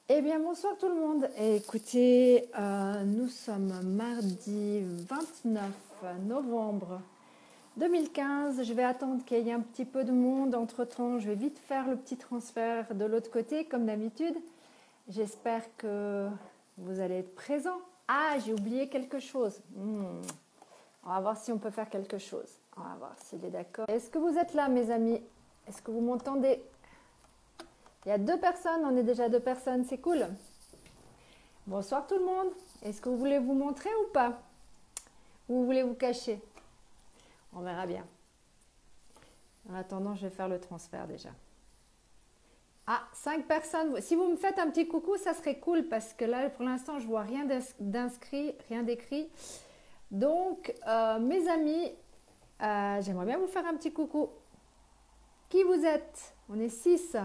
Eh bien, bonsoir tout le monde. Écoutez, nous sommes mardi 29 novembre 2015. Je vais attendre qu'il y ait un petit peu de monde. Entre-temps, je vais vite faire le petit transfert de l'autre côté, comme d'habitude. J'espère que vous allez être présents. Ah, j'ai oublié quelque chose. On va voir si on peut faire quelque chose. On va voir s'il est d'accord. Est-ce que vous êtes là, mes amis? Est-ce que vous m'entendez? Il y a 2 personnes, on est déjà 2 personnes, c'est cool. Bonsoir tout le monde. Est-ce que vous voulez vous montrer ou pas? Ou vous voulez vous cacher? On verra bien. En attendant, je vais faire le transfert déjà. Ah, 5 personnes. Si vous me faites un petit coucou, ça serait cool parce que là, pour l'instant, je vois rien d'inscrit, rien d'écrit. Donc, mes amis, j'aimerais bien vous faire un petit coucou. Qui vous êtes? On est 6.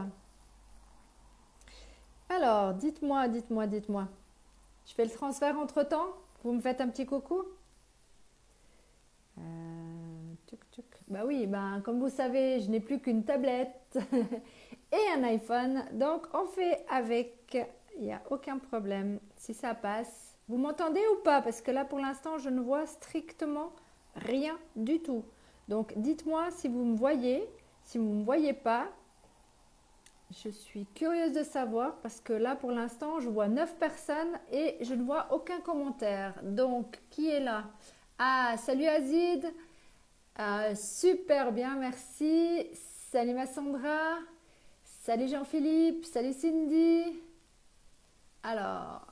Alors, dites-moi. Je fais le transfert entre-temps. Vous me faites un petit coucou? Bah oui, comme vous savez, je n'ai plus qu'une tablette et un iPhone. Donc, on fait avec. Il n'y a aucun problème. Si ça passe. Vous m'entendez ou pas? Parce que là, pour l'instant, je ne vois strictement rien du tout. Donc, dites-moi si vous me voyez. Si vous ne me voyez pas, je suis curieuse de savoir parce que là, pour l'instant, je vois 9 personnes et je ne vois aucun commentaire. Donc, qui est là? Ah, salut Azid. Super bien, merci. Salut Massandra. Salut Jean-Philippe. Salut Cindy. Alors,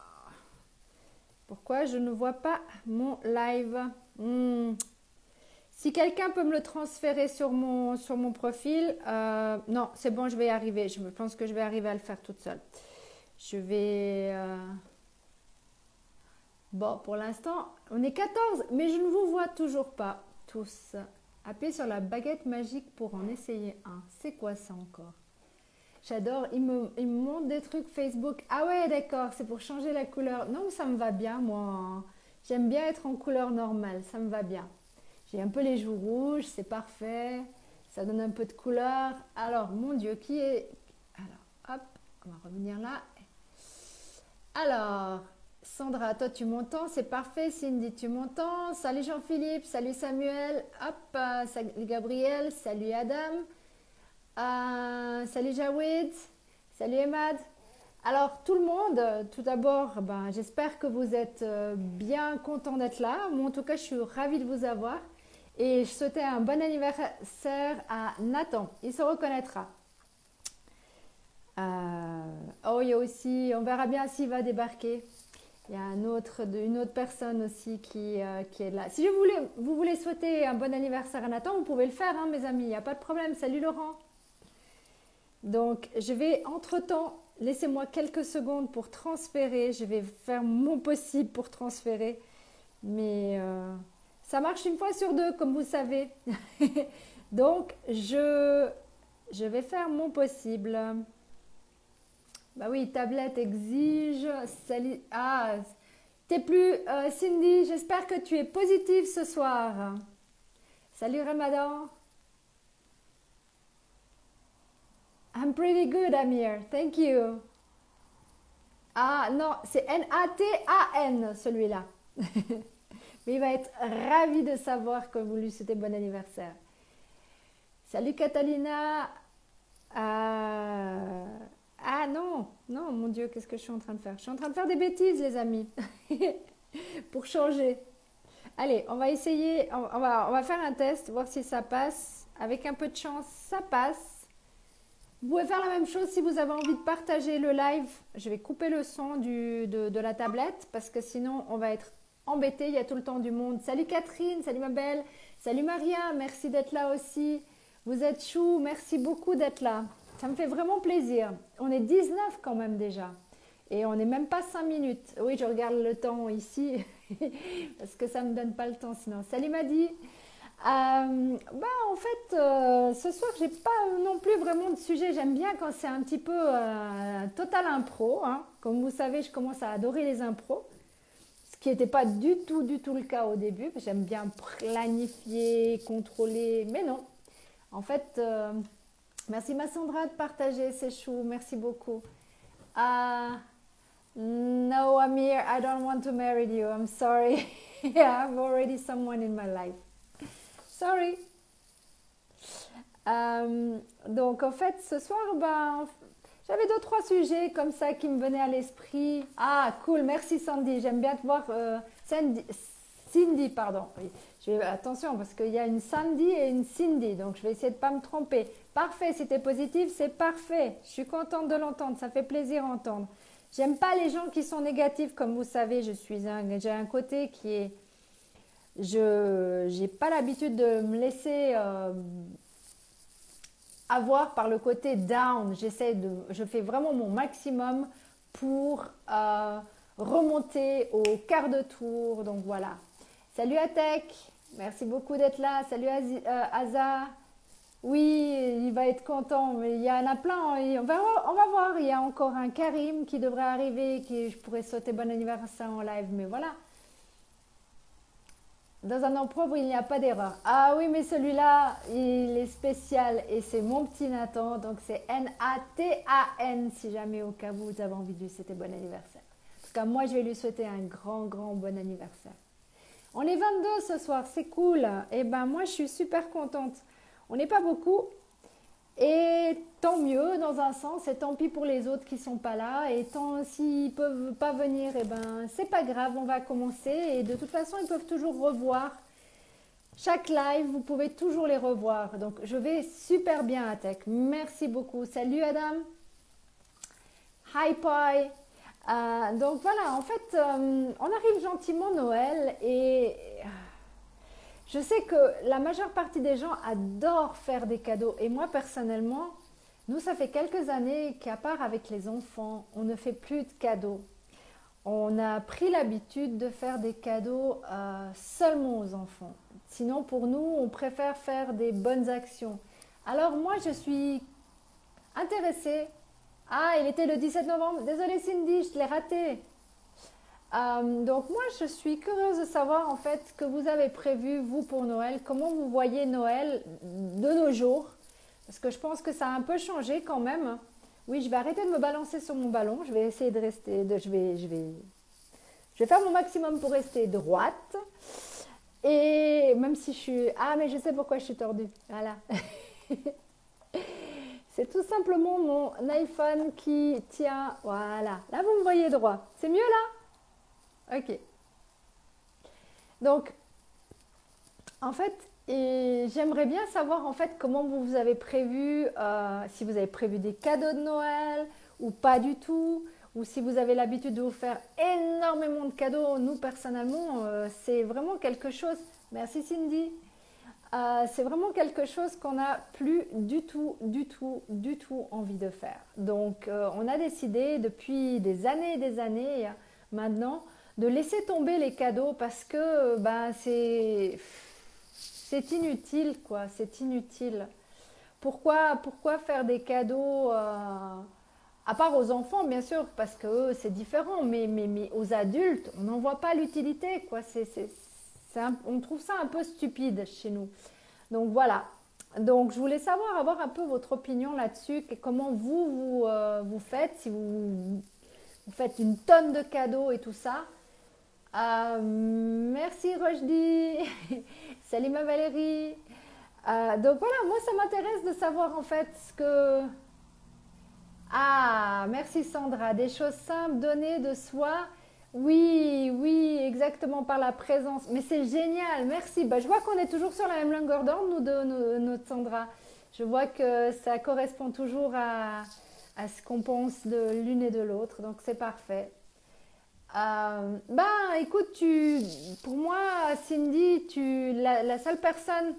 pourquoi je ne vois pas mon live? Si quelqu'un peut me le transférer sur mon profil, non, c'est bon, je vais y arriver. Je pense que je vais arriver à le faire toute seule. Je vais... Bon, pour l'instant, on est 14, mais je ne vous vois toujours pas tous. Appuyez sur la baguette magique pour en essayer un. C'est quoi ça encore? J'adore, il me montre des trucs Facebook. Ah ouais, d'accord, c'est pour changer la couleur. Non, mais ça me va bien, moi. J'aime bien être en couleur normale, ça me va bien. J'ai un peu les joues rouges, c'est parfait. Ça donne un peu de couleur. Alors, mon Dieu, qui est... Alors, hop, on va revenir là. Alors, Sandra, toi tu m'entends, c'est parfait. Cindy, tu m'entends. Salut Jean-Philippe, salut Samuel. Hop, salut Gabriel, salut Adam. Salut Jawed, salut Emad. Alors tout le monde, tout d'abord, j'espère que vous êtes bien content d'être là. Moi en tout cas, je suis ravie de vous avoir. Et je souhaitais un bon anniversaire à Nathan. Il se reconnaîtra. Oh, il y a aussi, on verra bien s'il va débarquer. Il y a une autre personne aussi qui est là. Si vous voulez souhaiter un bon anniversaire à Nathan, vous pouvez le faire, hein, mes amis. Il n'y a pas de problème. Salut Laurent. Donc, je vais entre-temps, laissez-moi quelques secondes pour transférer. Je vais faire mon possible pour transférer. Mais ça marche une fois sur 2, comme vous savez. Donc, je vais faire mon possible. Bah oui, tablette exige. Salut. Ah, t'es plus Cindy. J'espère que tu es positive ce soir. Salut Ramadan. I'm pretty good, Amir. Thank you. Ah non, c'est N-A-T-A-N celui-là. Mais il va être ravi de savoir que vous lui souhaitez bon anniversaire. Salut Catalina. Ah non, non, mon Dieu, qu'est-ce que je suis en train de faire? Je suis en train de faire des bêtises, les amis. Pour changer. Allez, on va essayer, on va faire un test, voir si ça passe. Avec un peu de chance, ça passe. Vous pouvez faire la même chose si vous avez envie de partager le live. Je vais couper le son de la tablette parce que sinon on va être embêté. Il y a tout le temps du monde. Salut Catherine, salut ma belle. Salut Maria, merci d'être là aussi. Vous êtes chou, merci beaucoup d'être là. Ça me fait vraiment plaisir. On est 19 quand même déjà. Et on n'est même pas 5 minutes. Oui, je regarde le temps ici parce que ça ne me donne pas le temps sinon. Salut Madi. En fait, ce soir, j'ai pas non plus vraiment de sujet. J'aime bien quand c'est un petit peu total impro, hein. Comme vous savez, je commence à adorer les impros, ce qui n'était pas du tout le cas au début. J'aime bien planifier, contrôler, mais non. En fait, merci Massandra de partager, c'est chou, merci beaucoup. No, Amir, I don't want to marry you. I'm sorry. I have already someone in my life. Sorry. Donc, en fait, ce soir, ben, j'avais deux, trois sujets comme ça qui me venaient à l'esprit. Ah, cool. Merci, Sandy. J'aime bien te voir. Cindy, pardon. Oui. Attention, parce qu'il y a une Sandy et une Cindy. Donc, je vais essayer de ne pas me tromper. Parfait. Si tu es positif, c'est parfait. Je suis contente de l'entendre. Ça fait plaisir à entendre. J'aime pas les gens qui sont négatifs. Comme vous savez, j'ai un côté qui est... Je n'ai pas l'habitude de me laisser avoir par le côté down. Je fais vraiment mon maximum pour remonter au quart de tour. Donc voilà. Salut Atek, merci beaucoup d'être là. Salut Aza. Oui, il va être content, mais il y en a plein. On va voir. Il y a encore un Karim qui devrait arriver, je pourrais sauter bon anniversaire en live, mais voilà. Dans un nom propre, il n'y a pas d'erreur. Ah oui, mais celui-là, il est spécial et c'est mon petit Nathan. Donc c'est N-A-T-A-N si jamais au cas où vous avez envie de lui souhaiter bon anniversaire. En tout cas, moi, je vais lui souhaiter un grand, grand bon anniversaire. On est 22 ce soir, c'est cool. Et ben moi, je suis super contente. On n'est pas beaucoup. Et tant mieux dans un sens, et tant pis pour les autres qui ne sont pas là. Et s'ils ne peuvent pas venir, et ben c'est pas grave, on va commencer. Et de toute façon, ils peuvent toujours revoir chaque live, vous pouvez toujours les revoir. Donc je vais super bien, Atek. Merci beaucoup. Salut Adam. Hi Pi. Donc voilà, en fait, on arrive gentiment Noël et je sais que la majeure partie des gens adorent faire des cadeaux. Et moi, personnellement, nous, ça fait quelques années qu'à part avec les enfants, on ne fait plus de cadeaux. On a pris l'habitude de faire des cadeaux seulement aux enfants. Sinon, pour nous, on préfère faire des bonnes actions. Alors moi, je suis intéressée. Ah, il était le 17 novembre. Désolée Cindy, je te l'ai raté. Donc moi, je suis curieuse de savoir en fait ce que vous avez prévu, vous, pour Noël. Comment vous voyez Noël de nos jours? Parce que je pense que ça a un peu changé quand même. Oui, je vais arrêter de me balancer sur mon ballon. Je vais essayer de rester... Je vais faire mon maximum pour rester droite. Et même si je suis... Ah, mais je sais pourquoi je suis tordue. Voilà. C'est tout simplement mon iPhone qui tient... Voilà. Là, vous me voyez droit. C'est mieux là? Ok. Donc, en fait, j'aimerais bien savoir en fait comment vous avez prévu, si vous avez prévu des cadeaux de Noël ou pas du tout, ou si vous avez l'habitude de vous faire énormément de cadeaux. Nous, personnellement, c'est vraiment quelque chose... Merci Cindy. C'est vraiment quelque chose qu'on n'a plus du tout envie de faire. Donc, on a décidé depuis des années maintenant de laisser tomber les cadeaux parce que c'est inutile, quoi. C'est inutile. Pourquoi faire des cadeaux à part aux enfants, bien sûr, parce que c'est différent, mais aux adultes, on n'en voit pas l'utilité, quoi. On trouve ça un peu stupide chez nous. Donc voilà. Donc je voulais avoir un peu votre opinion là-dessus, comment vous faites, si vous faites une tonne de cadeaux et tout ça. Merci Rochdi. Salut ma Valérie. Donc voilà, moi ça m'intéresse de savoir en fait ce que... Ah, merci Sandra. Des choses simples, données de soi. Oui, exactement, par la présence. Mais c'est génial, merci. Je vois qu'on est toujours sur la même longueur d'onde, nous deux, notre Sandra. Je vois que ça correspond toujours à ce qu'on pense de l'une et de l'autre, donc c'est parfait. Écoute, pour moi, Cindy, la seule personne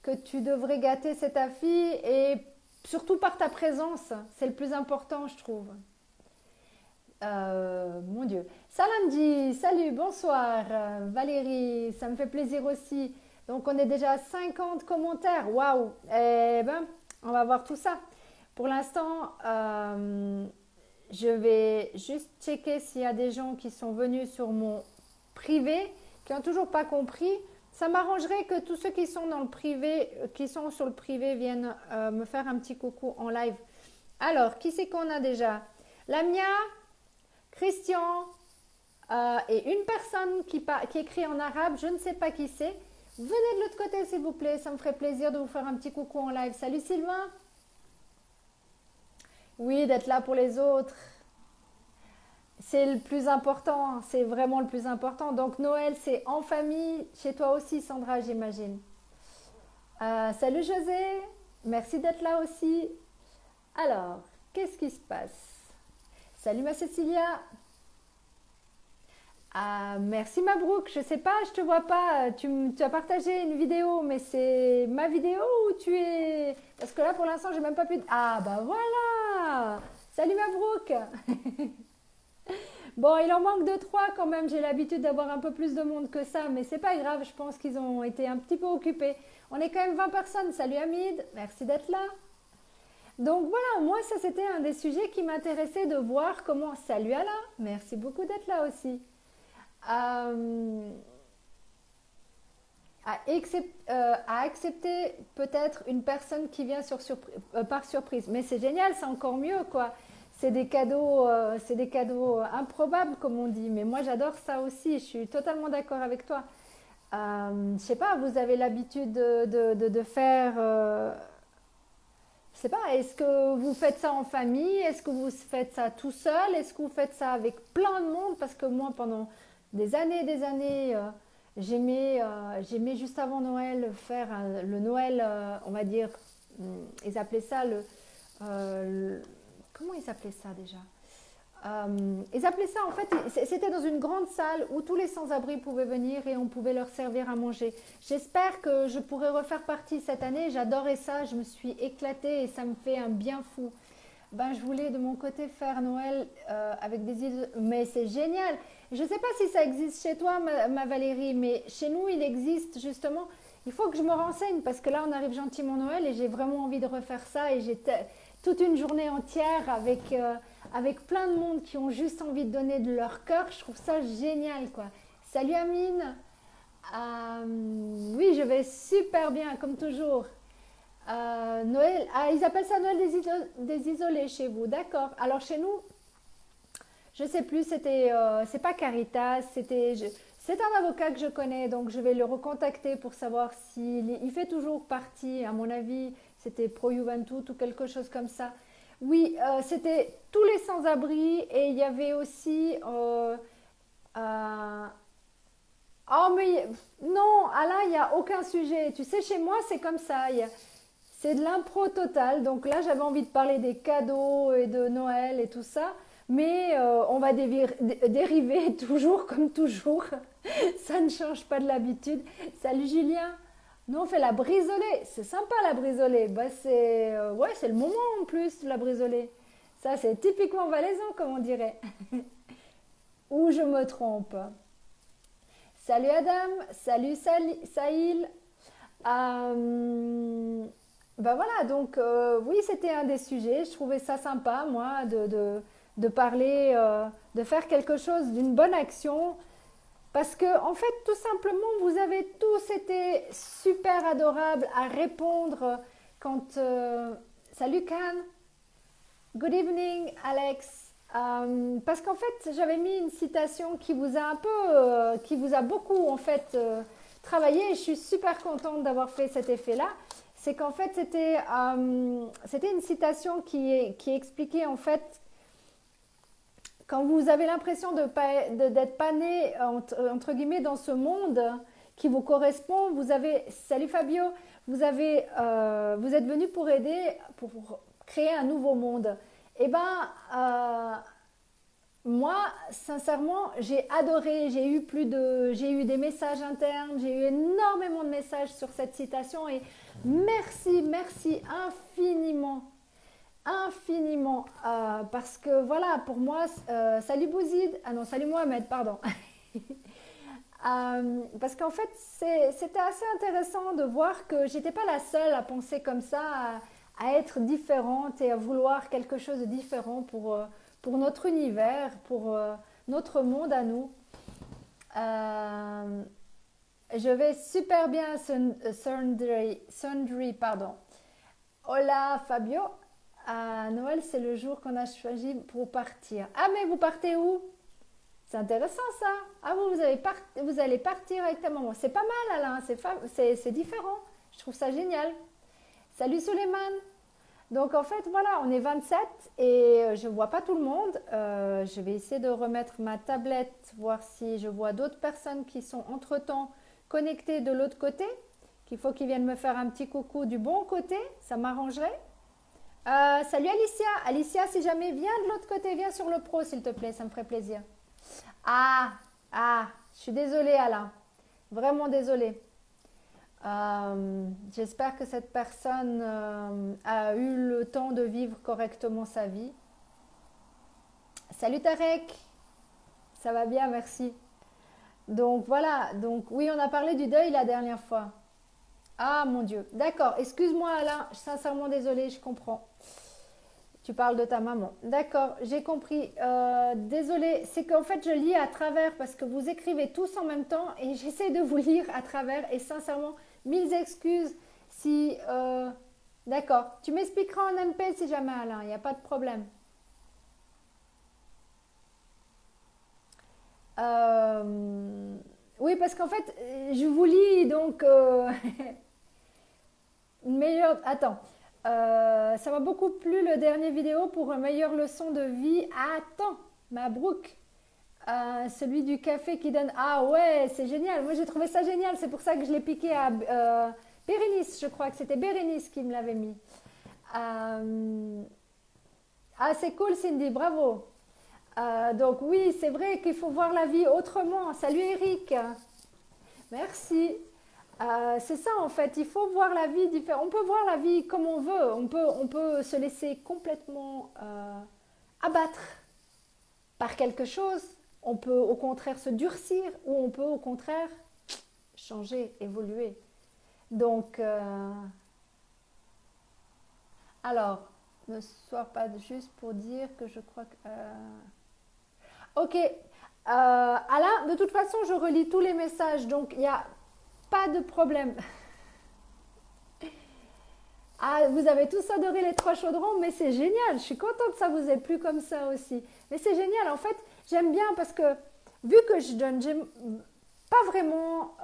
que tu devrais gâter, c'est ta fille, et surtout par ta présence. C'est le plus important, je trouve. Mon Dieu. Salandi, salut, bonsoir. Valérie, ça me fait plaisir aussi. Donc, on est déjà à 50 commentaires. Waouh. Eh ben, on va voir tout ça. Pour l'instant, je vais juste checker s'il y a des gens qui sont venus sur mon privé, qui n'ont toujours pas compris. Ça m'arrangerait que tous ceux qui sont dans le privé, qui sont sur le privé, viennent me faire un petit coucou en live. Alors, qui c'est qu'on a déjà? Lamia, Christian et une personne qui écrit en arabe, je ne sais pas qui c'est. Venez de l'autre côté s'il vous plaît, ça me ferait plaisir de vous faire un petit coucou en live. Salut Sylvain. Oui, d'être là pour les autres. C'est le plus important, c'est vraiment le plus important. Donc Noël, c'est en famille, chez toi aussi Sandra, j'imagine. Salut José, merci d'être là aussi. Alors, qu'est-ce qui se passe? Salut ma Cécilia. Merci Mabrouk, je sais pas, je te vois pas. Tu as partagé une vidéo, mais c'est ma vidéo ou tu es... Parce que là pour l'instant, j'ai même pas pu... Ah bah voilà. Salut Mabrouk. Bon, il en manque deux, trois quand même. J'ai l'habitude d'avoir un peu plus de monde que ça, mais c'est pas grave. Je pense qu'ils ont été un petit peu occupés. On est quand même 20 personnes. Salut Hamid, merci d'être là. Donc voilà, moi ça c'était un des sujets qui m'intéressait de voir comment... Salut Alain, merci beaucoup d'être là aussi. À accepter peut-être une personne qui vient par surprise. Mais c'est génial, c'est encore mieux quoi. C'est des cadeaux improbables comme on dit. Mais moi j'adore ça aussi, je suis totalement d'accord avec toi. Je sais pas, vous avez l'habitude de faire... je sais pas, est-ce que vous faites ça en famille? Est-ce que vous faites ça tout seul? Est-ce que vous faites ça avec plein de monde? Parce que moi pendant des années, j'aimais juste avant Noël faire le Noël, on va dire, ils appelaient ça comment ils appelaient ça déjà? Ils appelaient ça en fait, c'était dans une grande salle où tous les sans-abri pouvaient venir et on pouvait leur servir à manger. J'espère que je pourrai refaire partie cette année, j'adorais ça, je me suis éclatée et ça me fait un bien fou. Ben, je voulais de mon côté faire Noël avec des îles, mais c'est génial. Je ne sais pas si ça existe chez toi, ma Valérie, mais chez nous, il existe justement. Il faut que je me renseigne parce que là, on arrive gentiment Noël et j'ai vraiment envie de refaire ça. Et j'ai toute une journée entière avec plein de monde qui ont juste envie de donner de leur cœur. Je trouve ça génial, quoi. Salut Amine. Oui, je vais super bien, comme toujours. Noël, ils appellent ça Noël des isolés chez vous, d'accord. Alors chez nous, je sais plus, c'est pas Caritas, c'est un avocat que je connais, donc je vais le recontacter pour savoir s'il fait toujours partie, à mon avis, c'était Pro Juventud ou quelque chose comme ça. Oui, c'était tous les sans-abri et il y avait aussi... oh mais non, Alain, il n'y a aucun sujet. Tu sais, chez moi, c'est comme ça. C'est de l'impro total. Donc là, j'avais envie de parler des cadeaux et de Noël et tout ça. Mais on va dériver toujours comme toujours. Ça ne change pas de l'habitude. Salut Julien. Nous, on fait la brisolée. C'est sympa la brisolée. Bah, ouais, c'est le moment en plus, la brisolée. Ça, c'est typiquement valaisan, comme on dirait. Ou je me trompe. Salut Adam. Salut Saïl. Ben voilà, donc oui, c'était un des sujets. Je trouvais ça sympa, moi, de parler, de faire quelque chose d'une bonne action. Parce que, en fait, tout simplement, vous avez tous été super adorables à répondre quand... Salut Can, good evening Alex. Parce qu'en fait, j'avais mis une citation qui vous a un peu, qui vous a beaucoup, en fait, travaillé. Et je suis super contente d'avoir fait cet effet-là. C'est qu'en fait, c'était une citation qui expliquait, en fait, quand vous avez l'impression d'être pas né, entre guillemets, dans ce monde qui vous correspond, salut Fabio, vous êtes venu pour aider, pour créer un nouveau monde. Eh ben, moi, sincèrement, j'ai adoré, j'ai eu des messages internes, j'ai eu énormément de messages sur cette citation et merci infiniment. Parce que voilà, pour moi, salut Bouzid, ah non, salut Mohamed, pardon. Parce qu'en fait, c'était assez intéressant de voir que j'étais pas la seule à penser comme ça, à être différente et à vouloir quelque chose de différent pour notre univers, pour notre monde à nous. Je vais super bien, Sundry, pardon. Hola Fabio. Noël, c'est le jour qu'on a choisi pour partir. Ah, mais vous partez où? C'est intéressant ça. Ah, vous allez partir avec ta maman. C'est pas mal, Alain. C'est différent. Je trouve ça génial. Salut, Suleiman. Donc, en fait, voilà, on est 27 et je ne vois pas tout le monde. Je vais essayer de remettre ma tablette, voir si je vois d'autres personnes qui sont entre-temps connectées de l'autre côté, qu'il faut qu'ils viennent me faire un petit coucou du bon côté. Ça m'arrangerait. Salut, Alicia. Alicia, si jamais, viens de l'autre côté. Viens sur le pro, s'il te plaît. Ça me ferait plaisir. Je suis désolée, Alain. Vraiment désolée. J'espère que cette personne a eu le temps de vivre correctement sa vie. Salut Tarek, ça va bien, merci. Donc voilà, donc oui, on a parlé du deuil la dernière fois. Ah mon Dieu, d'accord, excuse-moi Alain, je suis sincèrement désolée, je comprends. Tu parles de ta maman. D'accord, j'ai compris. Désolée, c'est qu'en fait je lis à travers parce que vous écrivez tous en même temps et j'essaie de vous lire à travers et sincèrement, mille excuses si... D'accord, tu m'expliqueras en MP si jamais Alain, il n'y a pas de problème. Oui, parce qu'en fait, je vous lis donc... une meilleure... Attends. Ça m'a beaucoup plu le dernier vidéo pour une meilleure leçon de vie. Attends, Mabrouk. Celui du café qui donne... Ah ouais, c'est génial. Moi, j'ai trouvé ça génial. C'est pour ça que je l'ai piqué à Bérénice. Je crois que c'était Bérénice qui me l'avait mis. Ah, c'est cool, Cindy. Bravo. Donc oui, c'est vrai qu'il faut voir la vie autrement. Salut, Eric. Merci. C'est ça en fait, il faut voir la vie différente. On peut voir la vie comme on veut, on peut se laisser complètement abattre par quelque chose, on peut au contraire se durcir ou on peut au contraire changer, évoluer. Donc, alors, ne sois pas juste pour dire que je crois que... Ok, Alain, de toute façon, je relis tous les messages, donc il y a... Pas de problème. Ah, vous avez tous adoré les trois chaudrons, mais c'est génial. Je suis contente que ça vous ait plu comme ça aussi. Mais c'est génial. En fait, j'aime bien parce que vu que je donne, j'aime pas vraiment.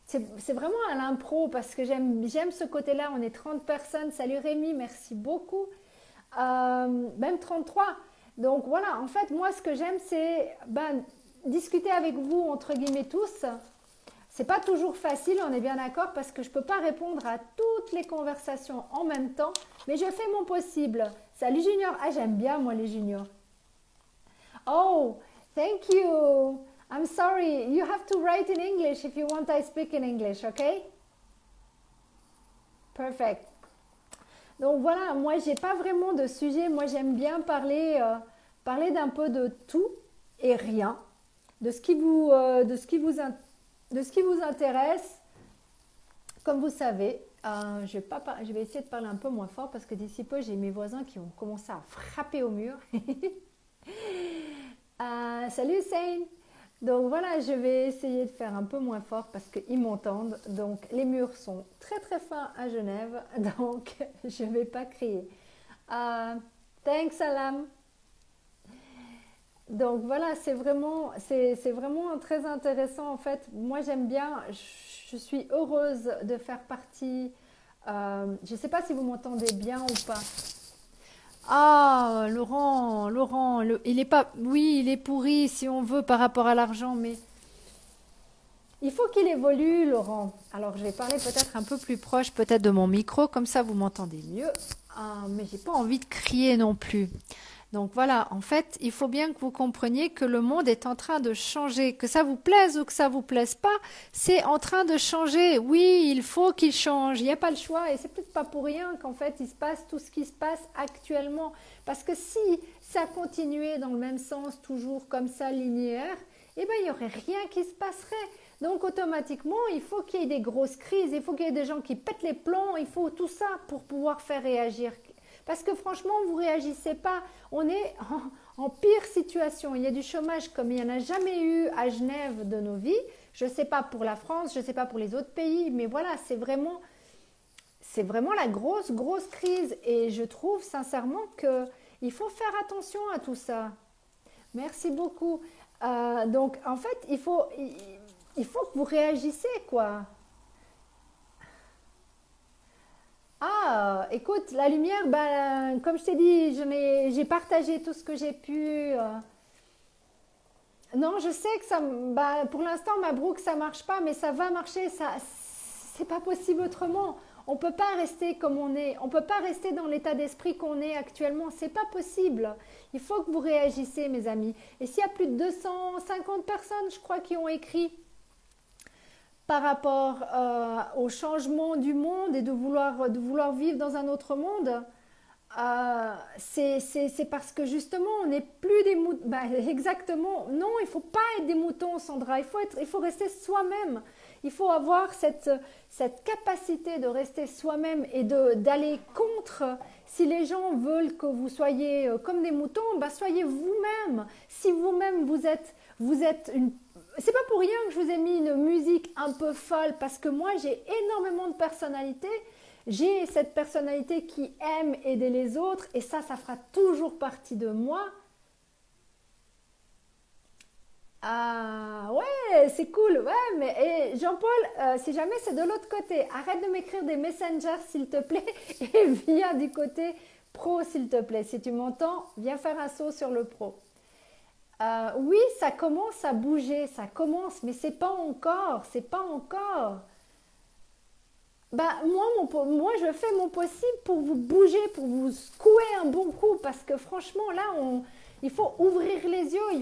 C'est vraiment à l'impro parce que j'aime ce côté-là. On est 30 personnes. Salut Rémi, merci beaucoup. Même 33. Donc voilà, en fait, moi, ce que j'aime, c'est discuter avec vous, entre guillemets, tous. C'est pas toujours facile, on est bien d'accord, parce que je peux pas répondre à toutes les conversations en même temps, mais je fais mon possible. Salut Junior, ah j'aime bien moi les juniors. Oh, thank you. I'm sorry, you have to write in English if you want I speak in English, okay? Perfect. Donc voilà, moi j'ai pas vraiment de sujet, moi j'aime bien parler d'un peu de tout et rien, de ce qui vous intéresse. Comme vous savez, je vais essayer de parler un peu moins fort parce que d'ici peu, j'ai mes voisins qui ont commencé à frapper au mur. Salut Hussein. Donc voilà, je vais essayer de faire un peu moins fort parce qu'ils m'entendent. Donc les murs sont très très fins à Genève, donc je ne vais pas crier. Thanks Alam. Donc voilà, c'est vraiment très intéressant en fait. Moi j'aime bien, je suis heureuse de faire partie. Je ne sais pas si vous m'entendez bien ou pas. Ah, Laurent, il est pas, oui, il est pourri si on veut par rapport à l'argent, mais il faut qu'il évolue, Laurent. Alors je vais parler peut-être un peu plus proche, peut-être de mon micro, comme ça vous m'entendez mieux. Mais j'ai pas envie de crier non plus. Donc voilà, en fait, il faut bien que vous compreniez que le monde est en train de changer. Que ça vous plaise ou que ça vous plaise pas, c'est en train de changer. Oui, il faut qu'il change. Il n'y a pas le choix. Et c'est peut-être pas pour rien qu'en fait, il se passe tout ce qui se passe actuellement. Parce que si ça continuait dans le même sens, toujours comme ça, linéaire, eh ben, il n'y aurait rien qui se passerait. Donc automatiquement, il faut qu'il y ait des grosses crises, il faut qu'il y ait des gens qui pètent les plombs, il faut tout ça pour pouvoir faire réagir. Parce que franchement, vous ne réagissez pas. On est en pire situation. Il y a du chômage comme il n'y en a jamais eu à Genève de nos vies. Je ne sais pas pour la France, je ne sais pas pour les autres pays, mais voilà, c'est vraiment... c'est vraiment la grosse, grosse crise. Et je trouve sincèrement qu'il faut faire attention à tout ça. Merci beaucoup. Donc, en fait, il faut que vous réagissez, quoi. Ah, écoute, la lumière, ben, comme je t'ai dit, j'ai partagé tout ce que j'ai pu. Non, je sais que ça, bah, pour l'instant, Mabrouk, ça marche pas, mais ça va marcher. Ça, c'est pas possible autrement. On peut pas rester comme on est. On peut pas rester dans l'état d'esprit qu'on est actuellement. C'est pas possible. Il faut que vous réagissez, mes amis. Et s'il y a plus de 250 personnes, je crois, qui ont écrit par rapport au changement du monde et de vouloir vivre dans un autre monde, c'est parce que justement, on n'est plus des moutons. Bah, exactement. Non, il ne faut pas être des moutons, Sandra. Il faut rester soi-même. Il faut avoir cette capacité de rester soi-même et d'aller contre. Si les gens veulent que vous soyez comme des moutons, bah, soyez vous-même. Si vous-même, vous êtes une... C'est pas pour rien que je vous ai mis une musique un peu folle, parce que moi, j'ai énormément de personnalité. J'ai cette personnalité qui aime aider les autres, et ça fera toujours partie de moi. Ah ouais, c'est cool, ouais, mais Jean-Paul, si jamais c'est de l'autre côté, arrête de m'écrire des messengers s'il te plaît, et viens du côté pro s'il te plaît. Si tu m'entends, viens faire un saut sur le pro. Oui, ça commence à bouger, ça commence, mais c'est pas encore. Bah, moi, je fais mon possible pour vous bouger, pour vous secouer un bon coup, parce que franchement, là, il faut ouvrir les yeux,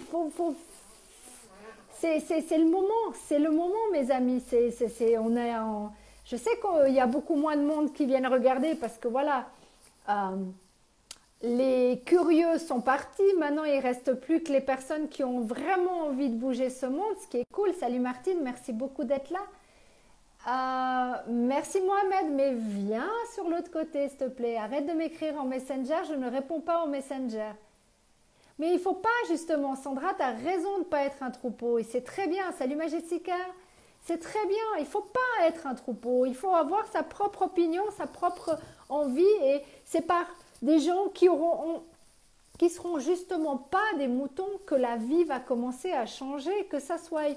c'est le moment, mes amis. Je sais qu'il y a beaucoup moins de monde qui viennent regarder, parce que voilà, euh, les curieux sont partis. Maintenant, il ne reste plus que les personnes qui ont vraiment envie de bouger ce monde, ce qui est cool. Salut Martine, merci beaucoup d'être là. Merci Mohamed, mais viens sur l'autre côté, s'il te plaît. Arrête de m'écrire en Messenger, je ne réponds pas en Messenger. Mais il ne faut pas, justement, Sandra, tu as raison de ne pas être un troupeau. Et c'est très bien. Salut ma Jessica. C'est très bien. Il ne faut pas être un troupeau. Il faut avoir sa propre opinion, sa propre envie. Et c'est par des gens qui seront justement pas des moutons que la vie va commencer à changer, que ça soit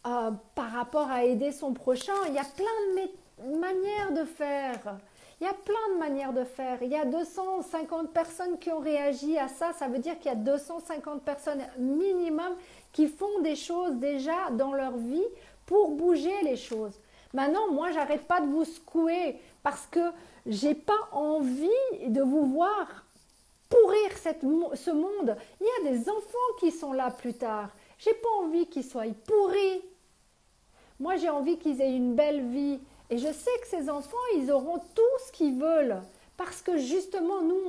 par rapport à aider son prochain. Il y a plein de manières de faire. Il y a plein de manières de faire. Il y a 250 personnes qui ont réagi à ça. Ça veut dire qu'il y a 250 personnes minimum qui font des choses déjà dans leur vie pour bouger les choses. Maintenant, moi, j'arrête pas de vous secouer parce que j'ai pas envie de vous voir pourrir ce monde. Il y a des enfants qui sont là plus tard. J'ai pas envie qu'ils soient pourris. Moi, j'ai envie qu'ils aient une belle vie. Et je sais que ces enfants, ils auront tout ce qu'ils veulent. Parce que justement, nous,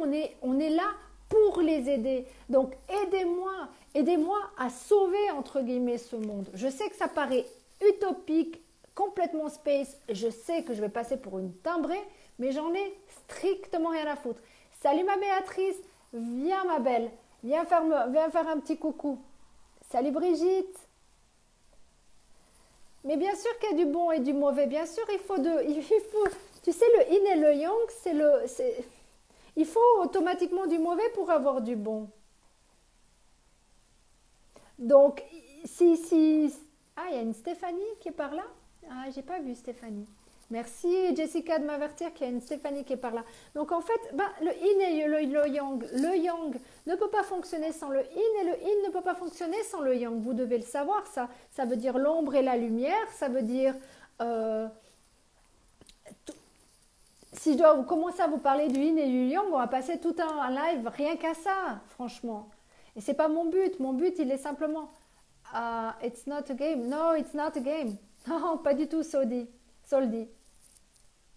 on est là pour les aider. Donc, aidez-moi à sauver, entre guillemets, ce monde. Je sais que ça paraît utopique, complètement space. Je sais que je vais passer pour une timbrée, mais j'en ai strictement rien à foutre. Salut ma Béatrice, viens ma belle, viens faire un petit coucou. Salut Brigitte. Mais bien sûr qu'il y a du bon et du mauvais. Bien sûr, tu sais, le yin et le yang, il faut automatiquement du mauvais pour avoir du bon. Donc, il y a une Stéphanie qui est par là. Ah, j'ai pas vu Stéphanie. Merci Jessica de m'avertir qu'il y a une Stéphanie qui est par là. Donc en fait, le yin et le yang. Le yang ne peut pas fonctionner sans le yin et le yin ne peut pas fonctionner sans le yang. Vous devez le savoir, ça. Ça veut dire l'ombre et la lumière. Ça veut dire... si je dois commencer à vous parler du yin et du yang, on va passer tout un live rien qu'à ça, franchement. Et c'est pas mon but. Mon but, il est simplement... it's not a game. No, it's not a game. Non, pas du tout, Soldi.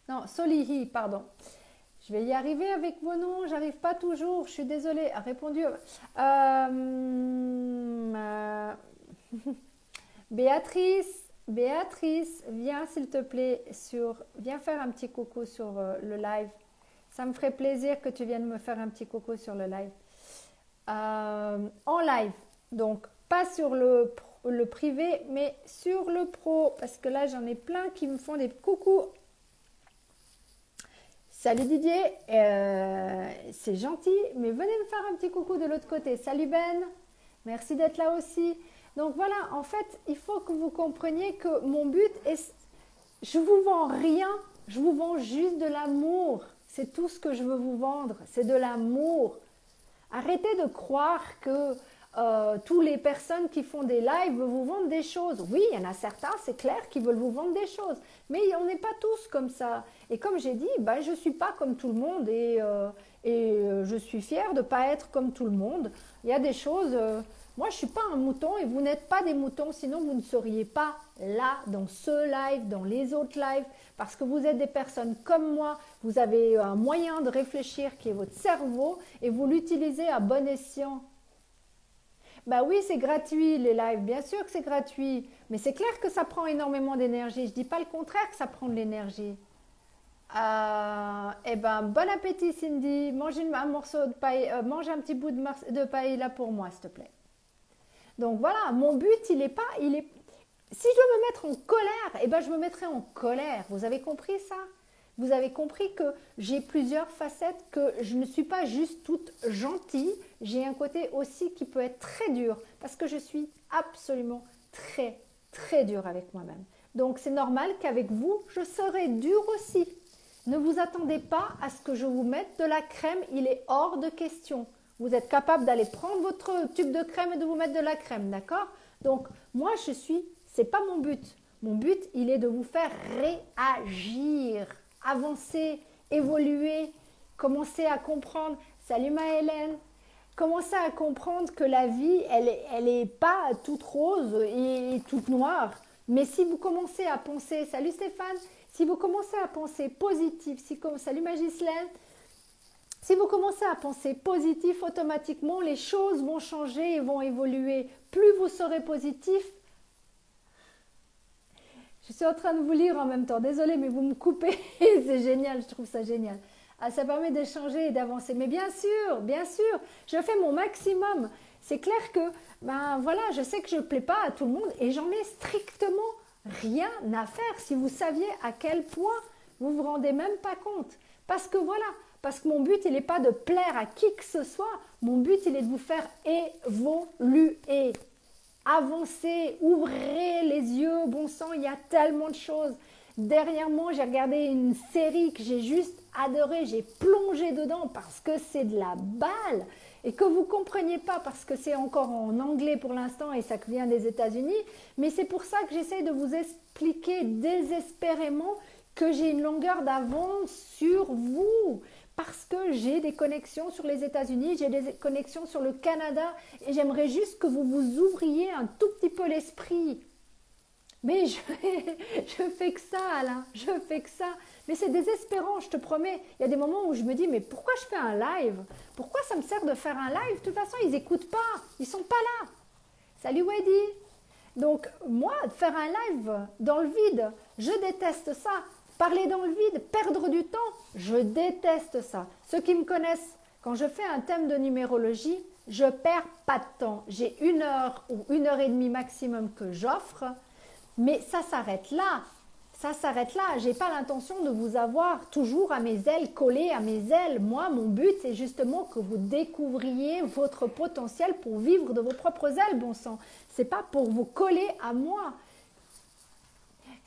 Non, Solihi, pardon. Je vais y arriver avec vos noms, j'arrive pas toujours, je suis désolée. A répondu. Béatrice, viens s'il te plaît viens faire un petit coucou sur le live. Ça me ferait plaisir que tu viennes me faire un petit coucou sur le live. En live, donc pas sur le privé, mais sur le pro, parce que là j'en ai plein qui me font des coucous. Salut Didier, c'est gentil, mais venez me faire un petit coucou de l'autre côté. Salut Ben, merci d'être là aussi. Donc voilà, en fait, il faut que vous compreniez que mon but est, je vous vends rien, je vous vends juste de l'amour. C'est tout ce que je veux vous vendre, c'est de l'amour. Arrêtez de croire que toutes les personnes qui font des lives veulent vous vendre des choses. Oui, il y en a certains, c'est clair, qui veulent vous vendre des choses. Mais on n'est pas tous comme ça. Et comme j'ai dit, ben, je ne suis pas comme tout le monde et je suis fière de ne pas être comme tout le monde. Il y a des choses... moi, je ne suis pas un mouton et vous n'êtes pas des moutons, sinon vous ne seriez pas là, dans ce live, dans les autres lives, parce que vous êtes des personnes comme moi, vous avez un moyen de réfléchir qui est votre cerveau et vous l'utilisez à bon escient. Bah oui, c'est gratuit les lives, bien sûr que c'est gratuit, mais c'est clair que ça prend énormément d'énergie. Je ne dis pas le contraire que ça prend de l'énergie. Eh ben, bon appétit Cindy, mange un morceau de paille, mange un petit bout de paille là pour moi, s'il te plaît. Donc voilà, mon but, si je veux me mettre en colère, eh ben, je me mettrai en colère. Vous avez compris ça? Vous avez compris que j'ai plusieurs facettes, que je ne suis pas juste toute gentille. J'ai un côté aussi qui peut être très dur parce que je suis absolument très, très dure avec moi-même. Donc c'est normal qu'avec vous, je serai dure aussi. Ne vous attendez pas à ce que je vous mette de la crème, il est hors de question. Vous êtes capable d'aller prendre votre tube de crème et de vous mettre de la crème, d'accord? Donc, moi, c'est pas mon but. Mon but, il est de vous faire réagir, avancer, évoluer, commencer à comprendre. Salut ma Hélène. Commencer à comprendre que la vie, elle est pas toute rose et toute noire. Mais si vous commencez à penser, salut Stéphane, si vous commencez à penser positif, salut Magislaine, si vous commencez à penser positif, automatiquement, les choses vont changer et vont évoluer. Plus vous serez positif, je suis en train de vous lire en même temps. Désolée, mais vous me coupez. C'est génial, je trouve ça génial. Ah, ça permet d'échanger et d'avancer. Mais bien sûr, je fais mon maximum. C'est clair que, ben voilà, je sais que je ne plais pas à tout le monde et j'en ai strictement rien à faire. Si vous saviez à quel point vous ne vous rendez même pas compte. Parce que voilà, parce que mon but, il n'est pas de plaire à qui que ce soit. Mon but, il est de vous faire évoluer, avancer, ouvrez les yeux. Bon sang, il y a tellement de choses. Derrière moi, j'ai regardé une série que j'ai juste adorée. J'ai plongé dedans parce que c'est de la balle. Et que vous ne compreniez pas parce que c'est encore en anglais pour l'instant et ça vient des États-Unis. Mais c'est pour ça que j'essaie de vous expliquer désespérément que j'ai une longueur d'avance sur vous. Parce que j'ai des connexions sur les États-Unis, j'ai des connexions sur le Canada et j'aimerais juste que vous vous ouvriez un tout petit peu l'esprit. Mais je fais que ça, Alain, je fais que ça. Mais c'est désespérant, je te promets. Il y a des moments où je me dis, mais pourquoi je fais un live? Pourquoi ça me sert de faire un live? De toute façon, ils n'écoutent pas, ils ne sont pas là. Salut Weddy. Donc, moi, faire un live dans le vide, je déteste ça. Parler dans le vide, perdre du temps, je déteste ça. Ceux qui me connaissent, quand je fais un thème de numérologie, je ne perds pas de temps. J'ai 1 heure ou 1 heure et demie maximum que j'offre, mais ça s'arrête là. Ça s'arrête là. Je n'ai pas l'intention de vous avoir toujours à mes ailes, collé à mes ailes. Moi, mon but, c'est justement que vous découvriez votre potentiel pour vivre de vos propres ailes, bon sang. Ce n'est pas pour vous coller à moi.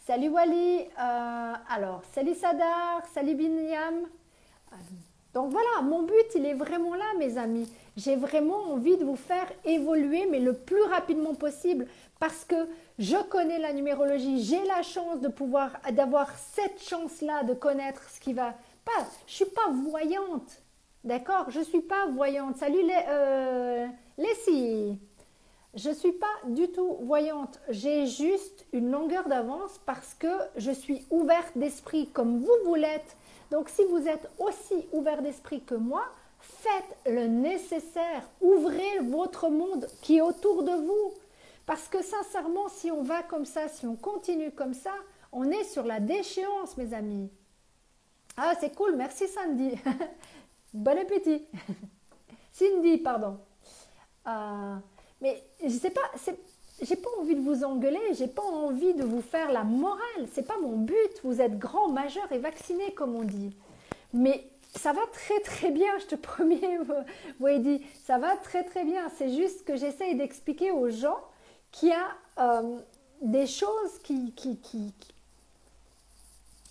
Salut Wally, alors salut Sadar, salut Binyam. Donc voilà, mon but il est vraiment là mes amis. J'ai vraiment envie de vous faire évoluer mais le plus rapidement possible parce que je connais la numérologie. J'ai la chance d'avoir cette chance-là de connaître ce qui va. Je ne suis pas voyante, d'accord? Je ne suis pas voyante. Salut Leslie. Je ne suis pas du tout voyante, j'ai juste une longueur d'avance parce que je suis ouverte d'esprit comme vous l'êtes. Donc si vous êtes aussi ouvert d'esprit que moi, faites le nécessaire, ouvrez votre monde qui est autour de vous. Parce que sincèrement, si on va comme ça, si on continue comme ça, on est sur la déchéance mes amis. Ah c'est cool, merci Sandy. Bon appétit. Cindy, pardon. Mais je sais pas, j'ai pas envie de vous engueuler, j'ai pas envie de vous faire la morale, c'est pas mon but. Vous êtes grand, majeur et vacciné comme on dit. Mais ça va très très bien, je te promets, Wendy, ça va très très bien. C'est juste que j'essaye d'expliquer aux gens qu'il y a des choses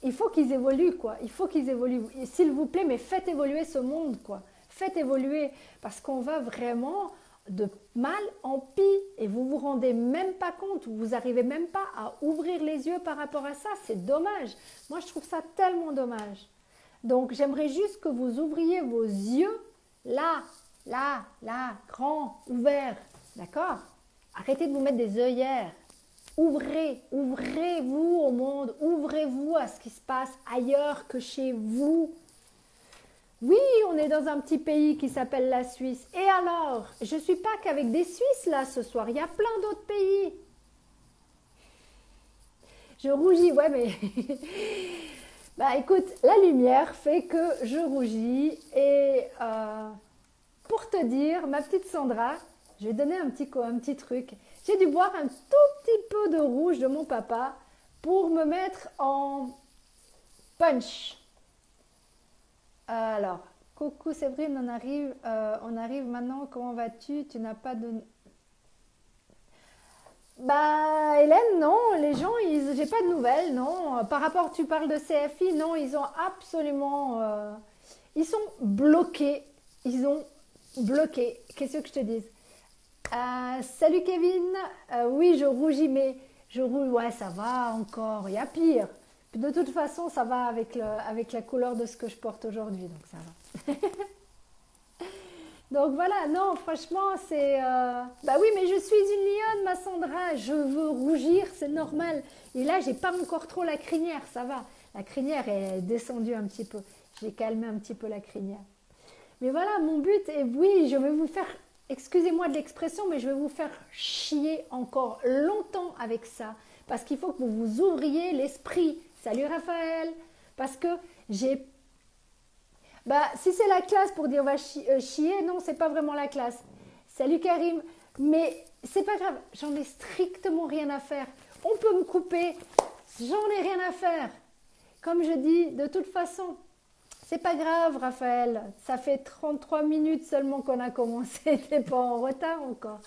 il faut qu'ils évoluent, quoi. Il faut qu'ils évoluent. Et s'il vous plaît, mais faites évoluer ce monde, quoi. Faites évoluer, parce qu'on va vraiment de mal en pis. Et vous vous rendez même pas compte, vous n'arrivez même pas à ouvrir les yeux par rapport à ça. C'est dommage. Moi, je trouve ça tellement dommage. Donc, j'aimerais juste que vous ouvriez vos yeux, là, grand, ouverts. D'accord? Arrêtez de vous mettre des œillères. Ouvrez-vous au monde, ouvrez-vous à ce qui se passe ailleurs que chez vous. Oui, on est dans un petit pays qui s'appelle la Suisse. Et alors, je ne suis pas qu'avec des Suisses là ce soir, il y a plein d'autres pays. Je rougis, ouais, mais... bah écoute, la lumière fait que je rougis. Et pour te dire, ma petite Sandra, je vais donner un petit truc. J'ai dû boire un tout petit peu de rouge de mon papa pour me mettre en punch. Alors, coucou Séverine, on arrive maintenant. Comment vas-tu? Tu n'as pas de... Bah Hélène, non, les gens, j'ai pas de nouvelles, non. Par rapport, tu parles de CFI, non, ils ont absolument... ils sont bloqués. Ils ont bloqué. Qu'est-ce que je te dise? Salut Kevin, oui je rougis mais ouais ça va encore, il y a pire. Puis de toute façon ça va avec la couleur de ce que je porte aujourd'hui, donc ça va. Donc voilà, non franchement c'est... Bah oui mais je suis une lionne ma Sandra, je veux rougir, c'est normal. Et là j'ai pas encore trop la crinière, ça va. La crinière est descendue un petit peu, j'ai calmé un petit peu la crinière. Mais voilà, mon but est, oui je vais vous faire... Excusez-moi de l'expression, mais je vais vous faire chier encore longtemps avec ça. Parce qu'il faut que vous vous ouvriez l'esprit. Salut Raphaël. Parce que j'ai... Bah, si c'est la classe pour dire va chier, non, c'est pas vraiment la classe. Salut Karim. Mais c'est pas grave, j'en ai strictement rien à faire. On peut me couper, j'en ai rien à faire. Comme je dis, de toute façon... C'est pas grave, Raphaël. Ça fait 33 minutes seulement qu'on a commencé. T'es pas en retard encore.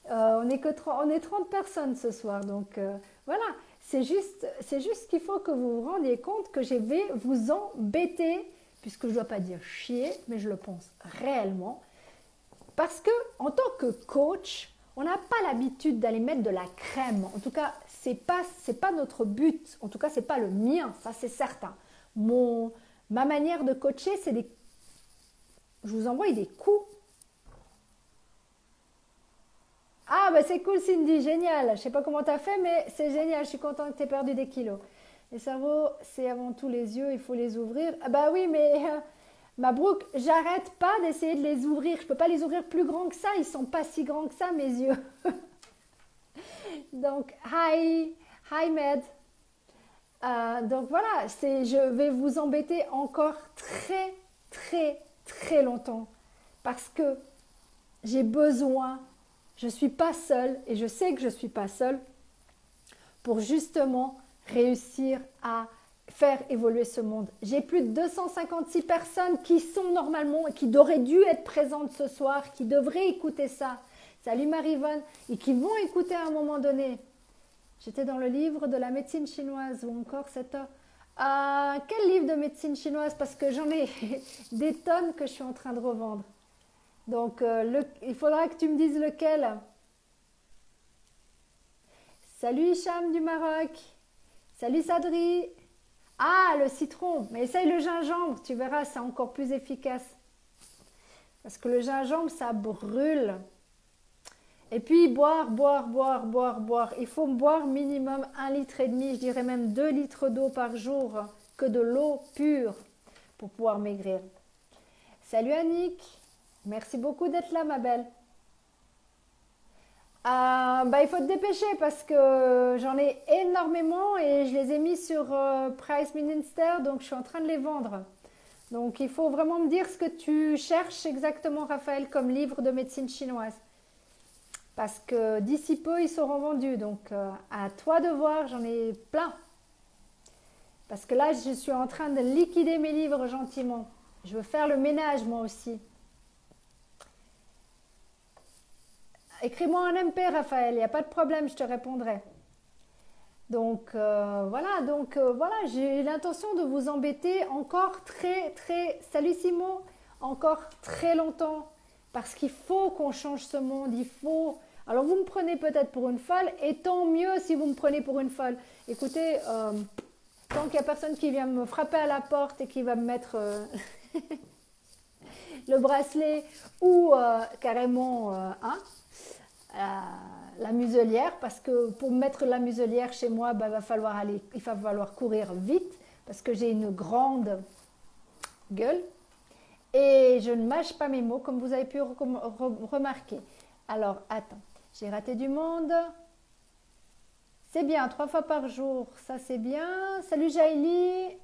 On est 30 personnes ce soir. Donc, voilà. C'est juste qu'il faut que vous vous rendiez compte que je vais vous embêter, puisque je ne dois pas dire chier, mais je le pense réellement. Parce que, en tant que coach, on n'a pas l'habitude d'aller mettre de la crème. En tout cas, c'est pas notre but. En tout cas, c'est pas le mien. Ça, c'est certain. Ma manière de coacher, c'est je vous envoie des coups. Ah, bah c'est cool Cindy, génial. Je ne sais pas comment tu as fait, mais c'est génial. Je suis contente que tu aies perdu des kilos. Les cerveaux, c'est avant tout les yeux, il faut les ouvrir. Ah bah oui, mais Mabrouk, j'arrête pas d'essayer de les ouvrir. Je ne peux pas les ouvrir plus grands que ça. Ils ne sont pas si grands que ça, mes yeux. Donc, hi Med. Donc voilà, je vais vous embêter encore très, très, très longtemps parce que j'ai besoin, je ne suis pas seule et je sais que je ne suis pas seule pour justement réussir à faire évoluer ce monde. J'ai plus de 256 personnes qui sont normalement et qui auraient dû être présentes ce soir, qui devraient écouter ça. Salut Marie-Vonne, et qui vont écouter à un moment donné. J'étais dans le livre de la médecine chinoise ou encore cette... quel livre de médecine chinoise? Parce que j'en ai des tonnes que je suis en train de revendre. Donc, il faudra que tu me dises lequel. Salut Hicham du Maroc. Salut Sadri. Ah, le citron. Mais essaye le gingembre, tu verras, c'est encore plus efficace. Parce que le gingembre, ça brûle. Et puis, boire. Il faut boire minimum 1,5 litre, je dirais même 2 litres d'eau par jour, que de l'eau pure pour pouvoir maigrir. Salut Annick, merci beaucoup d'être là, ma belle. Il faut te dépêcher parce que j'en ai énormément et je les ai mis sur Price Minister, donc je suis en train de les vendre. Donc, il faut vraiment me dire ce que tu cherches exactement, Raphaël, comme livre de médecine chinoise. Parce que d'ici peu, ils seront vendus. Donc, à toi de voir, j'en ai plein. Parce que là, je suis en train de liquider mes livres gentiment. Je veux faire le ménage, moi aussi. Écris-moi en MP, Raphaël, il n'y a pas de problème, je te répondrai. Donc, voilà, j'ai l'intention de vous embêter encore salut Simon, encore très longtemps. Parce qu'il faut qu'on change ce monde, il faut... Alors, vous me prenez peut-être pour une folle, et tant mieux si vous me prenez pour une folle. Écoutez, tant qu'il n'y a personne qui vient me frapper à la porte et qui va me mettre le bracelet ou carrément la muselière, parce que pour mettre la muselière chez moi, il va falloir courir vite, parce que j'ai une grande gueule et je ne mâche pas mes mots, comme vous avez pu remarquer. Alors, attends, j'ai raté du monde. C'est bien, 3 fois par jour, ça c'est bien. Salut Jaïli.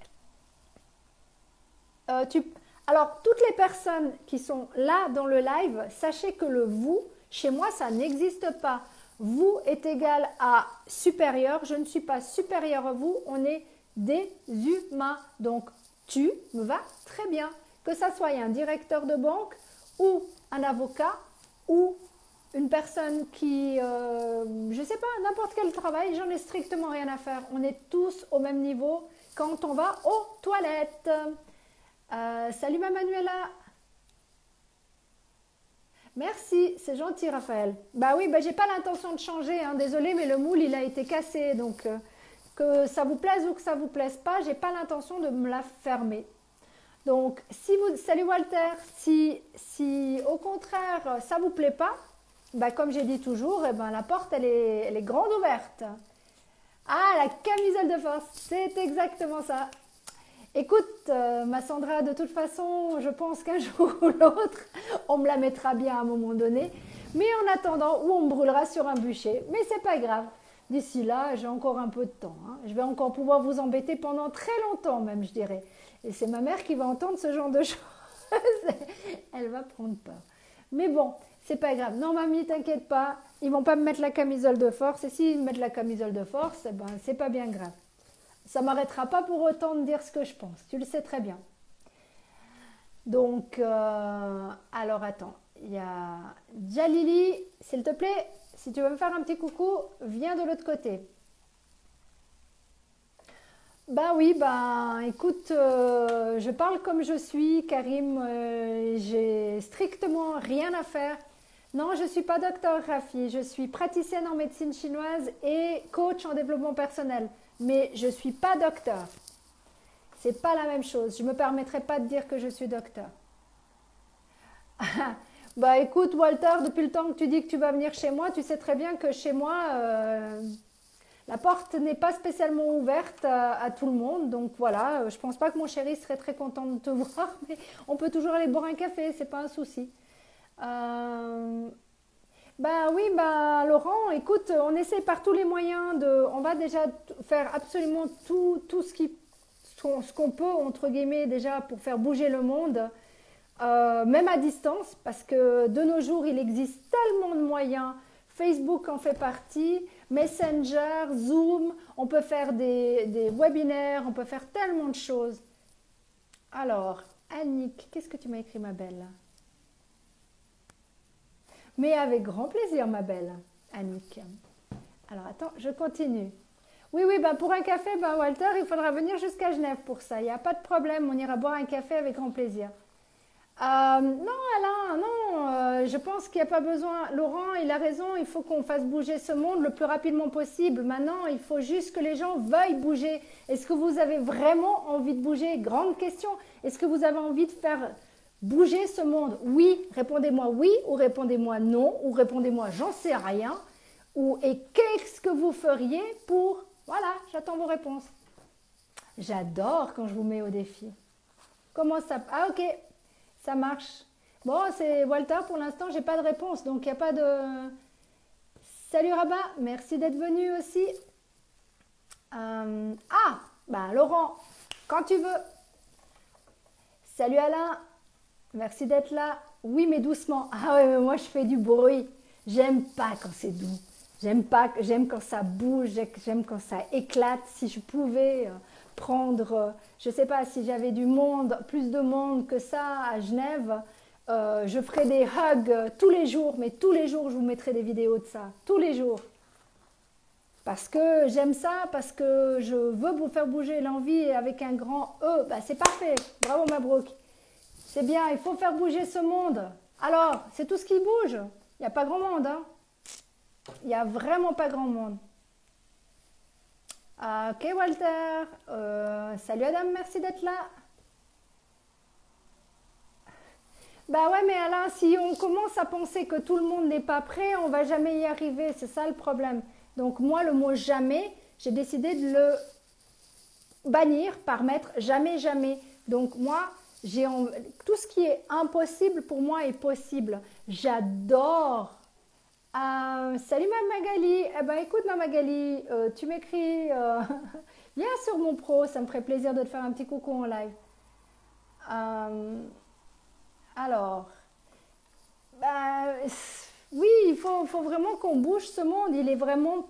Alors, toutes les personnes qui sont là dans le live, sachez que le vous, chez moi, ça n'existe pas. Vous est égal à supérieur. Je ne suis pas supérieur à vous. On est des humains. Donc, tu me vas très bien. Que ça soit un directeur de banque ou un avocat ou une personne qui, je ne sais pas, n'importe quel travail, j'en ai strictement rien à faire. On est tous au même niveau quand on va aux toilettes. Salut ma Manuela. Merci, c'est gentil Raphaël. Bah oui, j'ai pas l'intention de changer, hein. Désolée, mais le moule il a été cassé, donc que ça vous plaise ou que ça vous plaise pas, j'ai pas l'intention de me la fermer. Donc salut Walter, si au contraire ça vous plaît pas, comme j'ai dit toujours, la porte elle est grande ouverte. Ah, la camisole de force, c'est exactement ça. Écoute, ma Sandra, de toute façon, je pense qu'un jour ou l'autre, on me la mettra bien à un moment donné. Mais en attendant, ou on me brûlera sur un bûcher. Mais c'est pas grave. D'ici là, j'ai encore un peu de temps. Hein. Je vais encore pouvoir vous embêter pendant très longtemps même, je dirais. Et c'est ma mère qui va entendre ce genre de choses. Elle va prendre peur. Mais bon, c'est pas grave. Non, mamie, t'inquiète pas. Ils vont pas me mettre la camisole de force. Et s'ils me mettent la camisole de force, c'est pas bien grave. Ça ne m'arrêtera pas pour autant de dire ce que je pense. Tu le sais très bien. Donc, alors attends. Il y a Jalili, s'il te plaît, si tu veux me faire un petit coucou, viens de l'autre côté. Oui, écoute, je parle comme je suis, Karim. J'ai strictement rien à faire. Non, je ne suis pas docteur Rafi. Je suis praticienne en médecine chinoise et coach en développement personnel. Mais je ne suis pas docteur. C'est pas la même chose. Je ne me permettrai pas de dire que je suis docteur. Écoute, Walter, depuis le temps que tu dis que tu vas venir chez moi, tu sais très bien que chez moi, la porte n'est pas spécialement ouverte à tout le monde. Donc voilà, je ne pense pas que mon chéri serait très content de te voir, mais on peut toujours aller boire un café, c'est pas un souci. Oui, Laurent, écoute, on essaie par tous les moyens on va déjà faire absolument tout ce qu'on peut, entre guillemets, déjà pour faire bouger le monde, même à distance, parce que de nos jours, il existe tellement de moyens. Facebook en fait partie, Messenger, Zoom, on peut faire des webinaires, on peut faire tellement de choses. Alors, Annick, qu'est-ce que tu m'as écrit, ma belle ? Mais avec grand plaisir, ma belle Annick. Alors, attends, je continue. Oui, pour un café, Walter, il faudra venir jusqu'à Genève pour ça. Il n'y a pas de problème, on ira boire un café avec grand plaisir. Non, Alain, non, je pense qu'il n'y a pas besoin. Laurent, il a raison, il faut qu'on fasse bouger ce monde le plus rapidement possible. Maintenant, il faut juste que les gens veuillent bouger. Est-ce que vous avez vraiment envie de bouger? Grande question. Est-ce que vous avez envie de faire bouger ce monde? Oui, répondez-moi oui, ou répondez-moi non, ou répondez-moi j'en sais rien, et qu'est-ce que vous feriez pour... Voilà, j'attends vos réponses. J'adore quand je vous mets au défi. Comment ça... Ah ok, ça marche. Bon, c'est Walter, pour l'instant, j'ai pas de réponse, donc il n'y a pas de... Salut Rabat, merci d'être venu aussi. Laurent, quand tu veux. Salut Alain. Merci d'être là. Oui, mais doucement. Ah ouais, mais moi, je fais du bruit. J'aime pas quand c'est doux. J'aime quand ça bouge. J'aime quand ça éclate. Si je pouvais prendre, je ne sais pas si j'avais du monde, plus de monde que ça à Genève, je ferais des hugs tous les jours, mais tous les jours je vous mettrai des vidéos de ça, tous les jours. Parce que j'aime ça, parce que je veux vous faire bouger l'envie avec un grand E. Bah, c'est parfait, bravo Mabrouk. C'est bien, il faut faire bouger ce monde. Alors, c'est tout ce qui bouge. Il n'y a pas grand monde, hein. Il n'y a vraiment pas grand monde. Ok Walter, salut Adam, merci d'être là. Bah ouais mais Alain, si on commence à penser que tout le monde n'est pas prêt, on va jamais y arriver, c'est ça le problème. Donc moi le mot jamais, j'ai décidé de le bannir par mettre jamais jamais. Donc moi, tout ce qui est impossible pour moi est possible. J'adore. Salut ma Magali. Eh ben écoute ma Magali, tu m'écris, viens sur mon pro, ça me ferait plaisir de te faire un petit coucou en live. Alors, bah, oui, il faut vraiment qu'on bouge ce monde. Il est vraiment,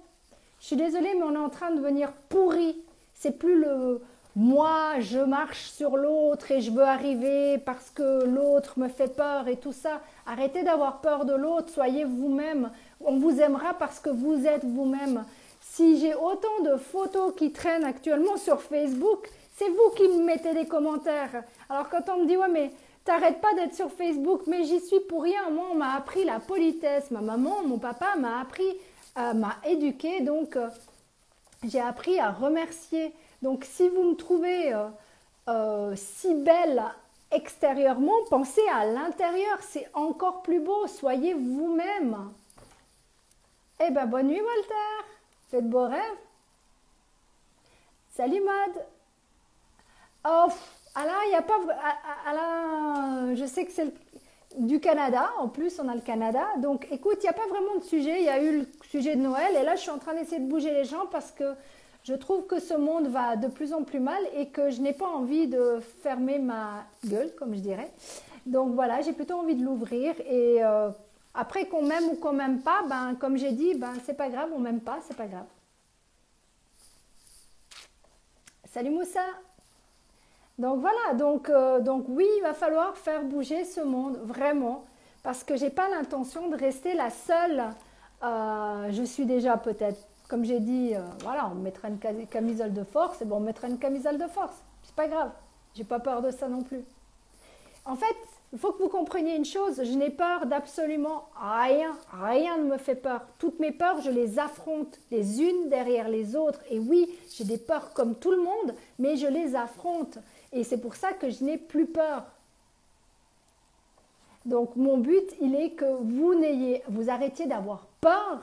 je suis désolée, mais on est en train de devenir pourri. C'est plus le moi, je marche sur l'autre et je veux arriver parce que l'autre me fait peur et tout ça. Arrêtez d'avoir peur de l'autre, soyez vous-même. On vous aimera parce que vous êtes vous-même. Si j'ai autant de photos qui traînent actuellement sur Facebook, c'est vous qui me mettez des commentaires. Alors quand on me dit, ouais mais t'arrêtes pas d'être sur Facebook, mais j'y suis pour rien. Moi, on m'a appris la politesse. Ma maman, mon papa m'a appris, m'a éduqué, donc j'ai appris à remercier. Donc si vous me trouvez si belle extérieurement, pensez à l'intérieur, c'est encore plus beau, soyez vous-même. Eh ben bonne nuit Walter, faites beaux rêves. Salut Mad. Oh, Alain, il n'y a pas... Alain, je sais que c'est du Canada, en plus on a le Canada, donc écoute, il n'y a pas vraiment de sujet, il y a eu le sujet de Noël, et là je suis en train d'essayer de bouger les gens parce que je trouve que ce monde va de plus en plus mal et que je n'ai pas envie de fermer ma gueule, comme je dirais. Donc voilà, j'ai plutôt envie de l'ouvrir et après qu'on m'aime ou qu'on m'aime pas, ben, comme j'ai dit, ben, c'est pas grave, on m'aime pas, c'est pas grave. Salut Moussa. Donc voilà, donc oui, il va falloir faire bouger ce monde, vraiment, parce que j'ai pas l'intention de rester la seule. Je suis déjà peut-être, comme j'ai dit, voilà, on mettra une camisole de force, et bon, on mettra une camisole de force, c'est pas grave, j'ai pas peur de ça non plus. En fait, il faut que vous compreniez une chose, je n'ai peur d'absolument rien, rien ne me fait peur. Toutes mes peurs, je les affronte les unes derrière les autres. Et oui, j'ai des peurs comme tout le monde, mais je les affronte. Et c'est pour ça que je n'ai plus peur. Donc mon but, il est que vous arrêtiez d'avoir peur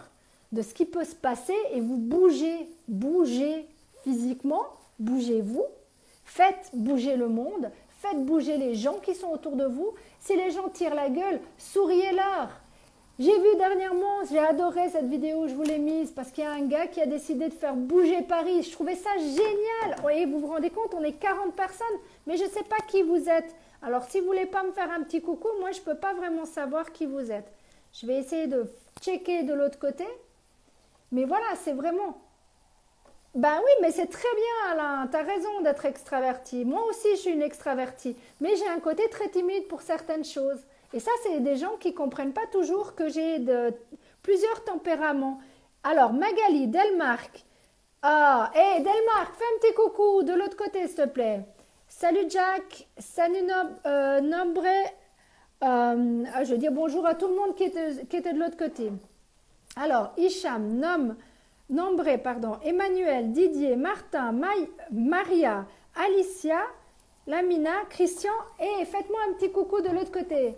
de ce qui peut se passer et vous bougez physiquement, bougez-vous, faites bouger le monde, faites bouger les gens qui sont autour de vous. Si les gens tirent la gueule, souriez-leur. J'ai vu dernièrement, j'ai adoré cette vidéo, je vous l'ai mise, parce qu'il y a un gars qui a décidé de faire bouger Paris. Je trouvais ça génial. Et vous vous rendez compte, on est 40 personnes, mais je ne sais pas qui vous êtes. Alors, si vous ne voulez pas me faire un petit coucou, moi, je ne peux pas vraiment savoir qui vous êtes. Je vais essayer de checker de l'autre côté. Mais voilà, c'est vraiment... Ben oui, mais c'est très bien, Alain. Tu as raison d'être extraverti. Moi aussi, je suis une extravertie. Mais j'ai un côté très timide pour certaines choses. Et ça, c'est des gens qui ne comprennent pas toujours que j'ai plusieurs tempéraments. Alors, Magali, Delmark. Ah, hé, Delmark, fais un petit coucou de l'autre côté, s'il te plaît. Salut Jack, salut Nombre. Je veux dire bonjour à tout le monde qui était de l'autre côté. Alors, Hicham, Nombre, pardon, Emmanuel, Didier, Martin, Maria, Alicia, Lamina, Christian. Et faites-moi un petit coucou de l'autre côté.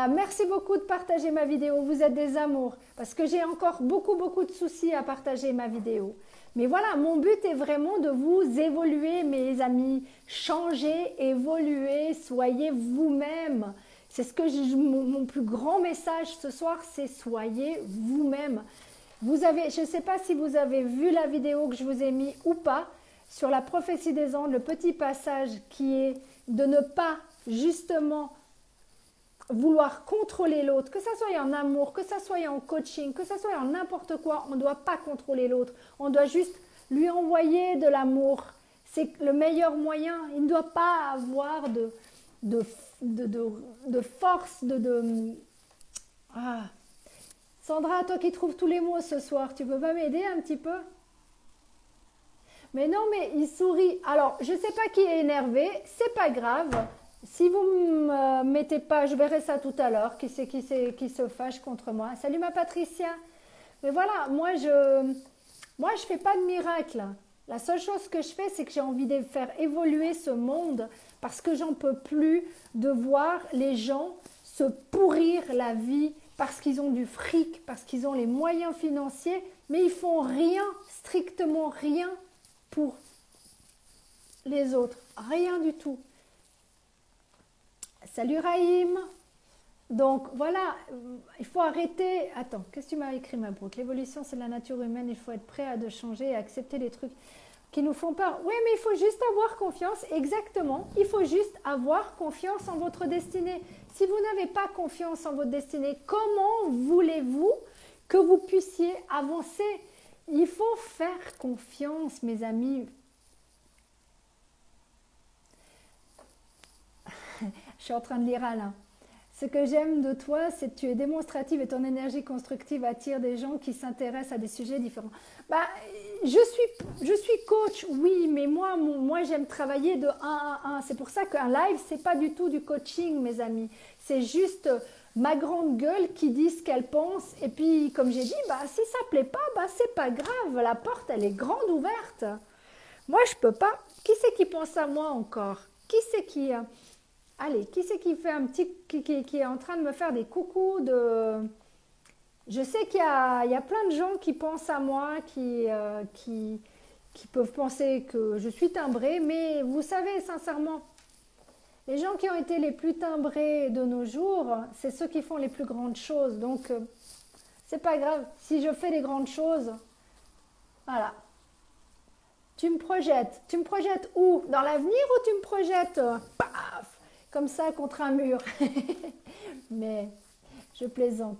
Merci beaucoup de partager ma vidéo, vous êtes des amours, parce que j'ai encore beaucoup de soucis à partager ma vidéo. Mais voilà, mon but est vraiment de vous évoluer, mes amis. Changez, évoluez, soyez vous-même. C'est ce que mon plus grand message ce soir, c'est soyez vous-même. Je ne sais pas si vous avez vu la vidéo que je vous ai mis ou pas, sur la prophétie des anges, le petit passage qui est de ne pas justement vouloir contrôler l'autre, que ça soit en amour, que ça soit en coaching, que ça soit en n'importe quoi, on ne doit pas contrôler l'autre, on doit juste lui envoyer de l'amour. C'est le meilleur moyen. Il ne doit pas avoir de force, Ah. Sandra, toi qui trouves tous les mots ce soir, tu peux pas m'aider un petit peu? Mais non, mais il sourit. Alors, je ne sais pas qui est énervé, c'est pas grave. Si vous ne me mettez pas, je verrai ça tout à l'heure, qui se fâche contre moi. Salut ma Patricia. Mais voilà, moi je fais pas de miracle. La seule chose que je fais, c'est que j'ai envie de faire évoluer ce monde parce que j'en peux plus de voir les gens se pourrir la vie parce qu'ils ont du fric, parce qu'ils ont les moyens financiers, mais ils font rien, strictement rien pour les autres. Rien du tout. Salut Raïm. Donc voilà, il faut arrêter. Attends, qu'est-ce que tu m'as écrit ma brute? L'évolution, c'est de la nature humaine, il faut être prêt à de changer et accepter les trucs qui nous font peur. Oui, mais il faut juste avoir confiance, exactement. Il faut juste avoir confiance en votre destinée. Si vous n'avez pas confiance en votre destinée, comment voulez-vous que vous puissiez avancer? Il faut faire confiance, mes amis. Je suis en train de lire Alain. Ce que j'aime de toi, c'est que tu es démonstrative et ton énergie constructive attire des gens qui s'intéressent à des sujets différents. Bah, je suis coach, oui, mais moi j'aime travailler de 1 à 1. C'est pour ça qu'un live, c'est pas du tout du coaching, mes amis. C'est juste ma grande gueule qui dit ce qu'elle pense. Et puis, comme j'ai dit, bah, si ça plaît pas, bah, c'est pas grave. La porte, elle est grande ouverte. Moi, je peux pas. Qui c'est qui pense à moi encore? Qui c'est qui... Allez, qui c'est qui fait un petit, qui est en train de me faire des coucous de... Je sais qu'il y a plein de gens qui pensent à moi, qui peuvent penser que je suis timbrée, mais vous savez, sincèrement, les gens qui ont été les plus timbrés de nos jours, c'est ceux qui font les plus grandes choses. Donc, c'est pas grave. Si je fais des grandes choses, voilà. Tu me projettes où? Dans l'avenir ou tu me projettes paf, comme ça contre un mur? Mais je plaisante.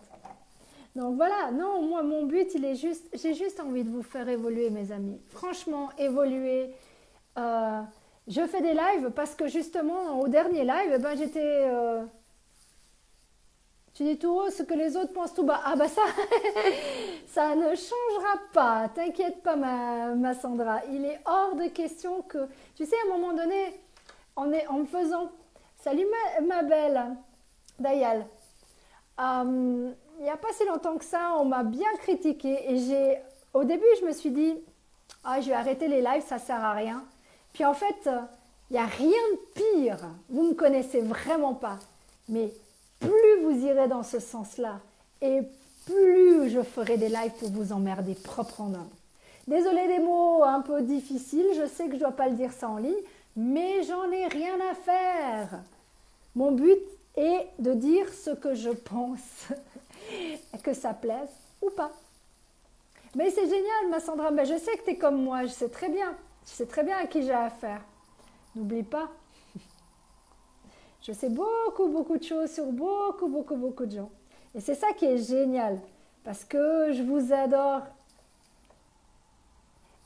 Donc voilà, non, moi mon but il est juste, j'ai juste envie de vous faire évoluer mes amis. Franchement, évoluer. Je fais des lives parce que justement au dernier live, ben, j'étais... tu dis tout haut ce que les autres pensent tout bas. Ah bah ça, ça ne changera pas. T'inquiète pas ma Sandra. Il est hors de question que... Tu sais, à un moment donné, en me faisant... Salut ma belle Dayal. Il n'y a pas si longtemps que ça, on m'a bien critiqué et au début, je me suis dit, je vais arrêter les lives, ça ne sert à rien. Puis en fait, il n'y a rien de pire. Vous ne me connaissez vraiment pas. Mais plus vous irez dans ce sens-là et plus je ferai des lives pour vous emmerder proprement. Désolée des mots un peu difficiles, je sais que je ne dois pas le dire ça en ligne, mais j'en ai rien à faire. Mon but est de dire ce que je pense, que ça plaise ou pas. Mais c'est génial, ma Sandra, mais je sais que tu es comme moi, je sais très bien à qui j'ai affaire. N'oublie pas, je sais beaucoup de choses sur beaucoup de gens. Et c'est ça qui est génial, parce que je vous adore.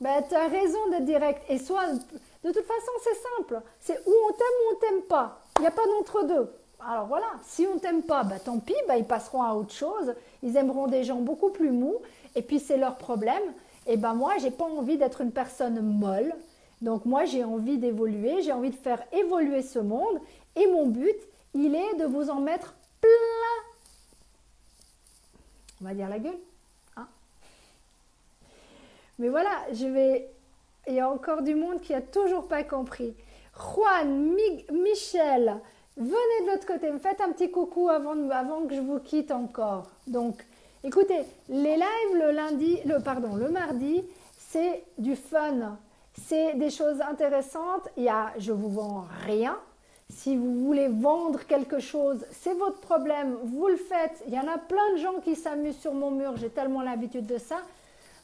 Ben, tu as raison d'être direct. Et soit, de toute façon, c'est simple. C'est ou on t'aime ou on t'aime pas. Il n'y a pas d'entre-deux. Alors voilà, si on t'aime pas, ben, tant pis, ben, ils passeront à autre chose. Ils aimeront des gens beaucoup plus mous. Et puis, c'est leur problème. Et ben moi, j'ai pas envie d'être une personne molle. Donc moi, j'ai envie d'évoluer. J'ai envie de faire évoluer ce monde. Et mon but, il est de vous en mettre plein. On va dire la gueule. Mais voilà, il y a encore du monde qui n'a toujours pas compris. Juan, Michel, venez de l'autre côté, me faites un petit coucou avant que je vous quitte encore. Donc, écoutez, les lives le mardi, c'est du fun. C'est des choses intéressantes. Je vous vends rien. Si vous voulez vendre quelque chose, c'est votre problème. Vous le faites. Il y en a plein de gens qui s'amusent sur mon mur. J'ai tellement l'habitude de ça.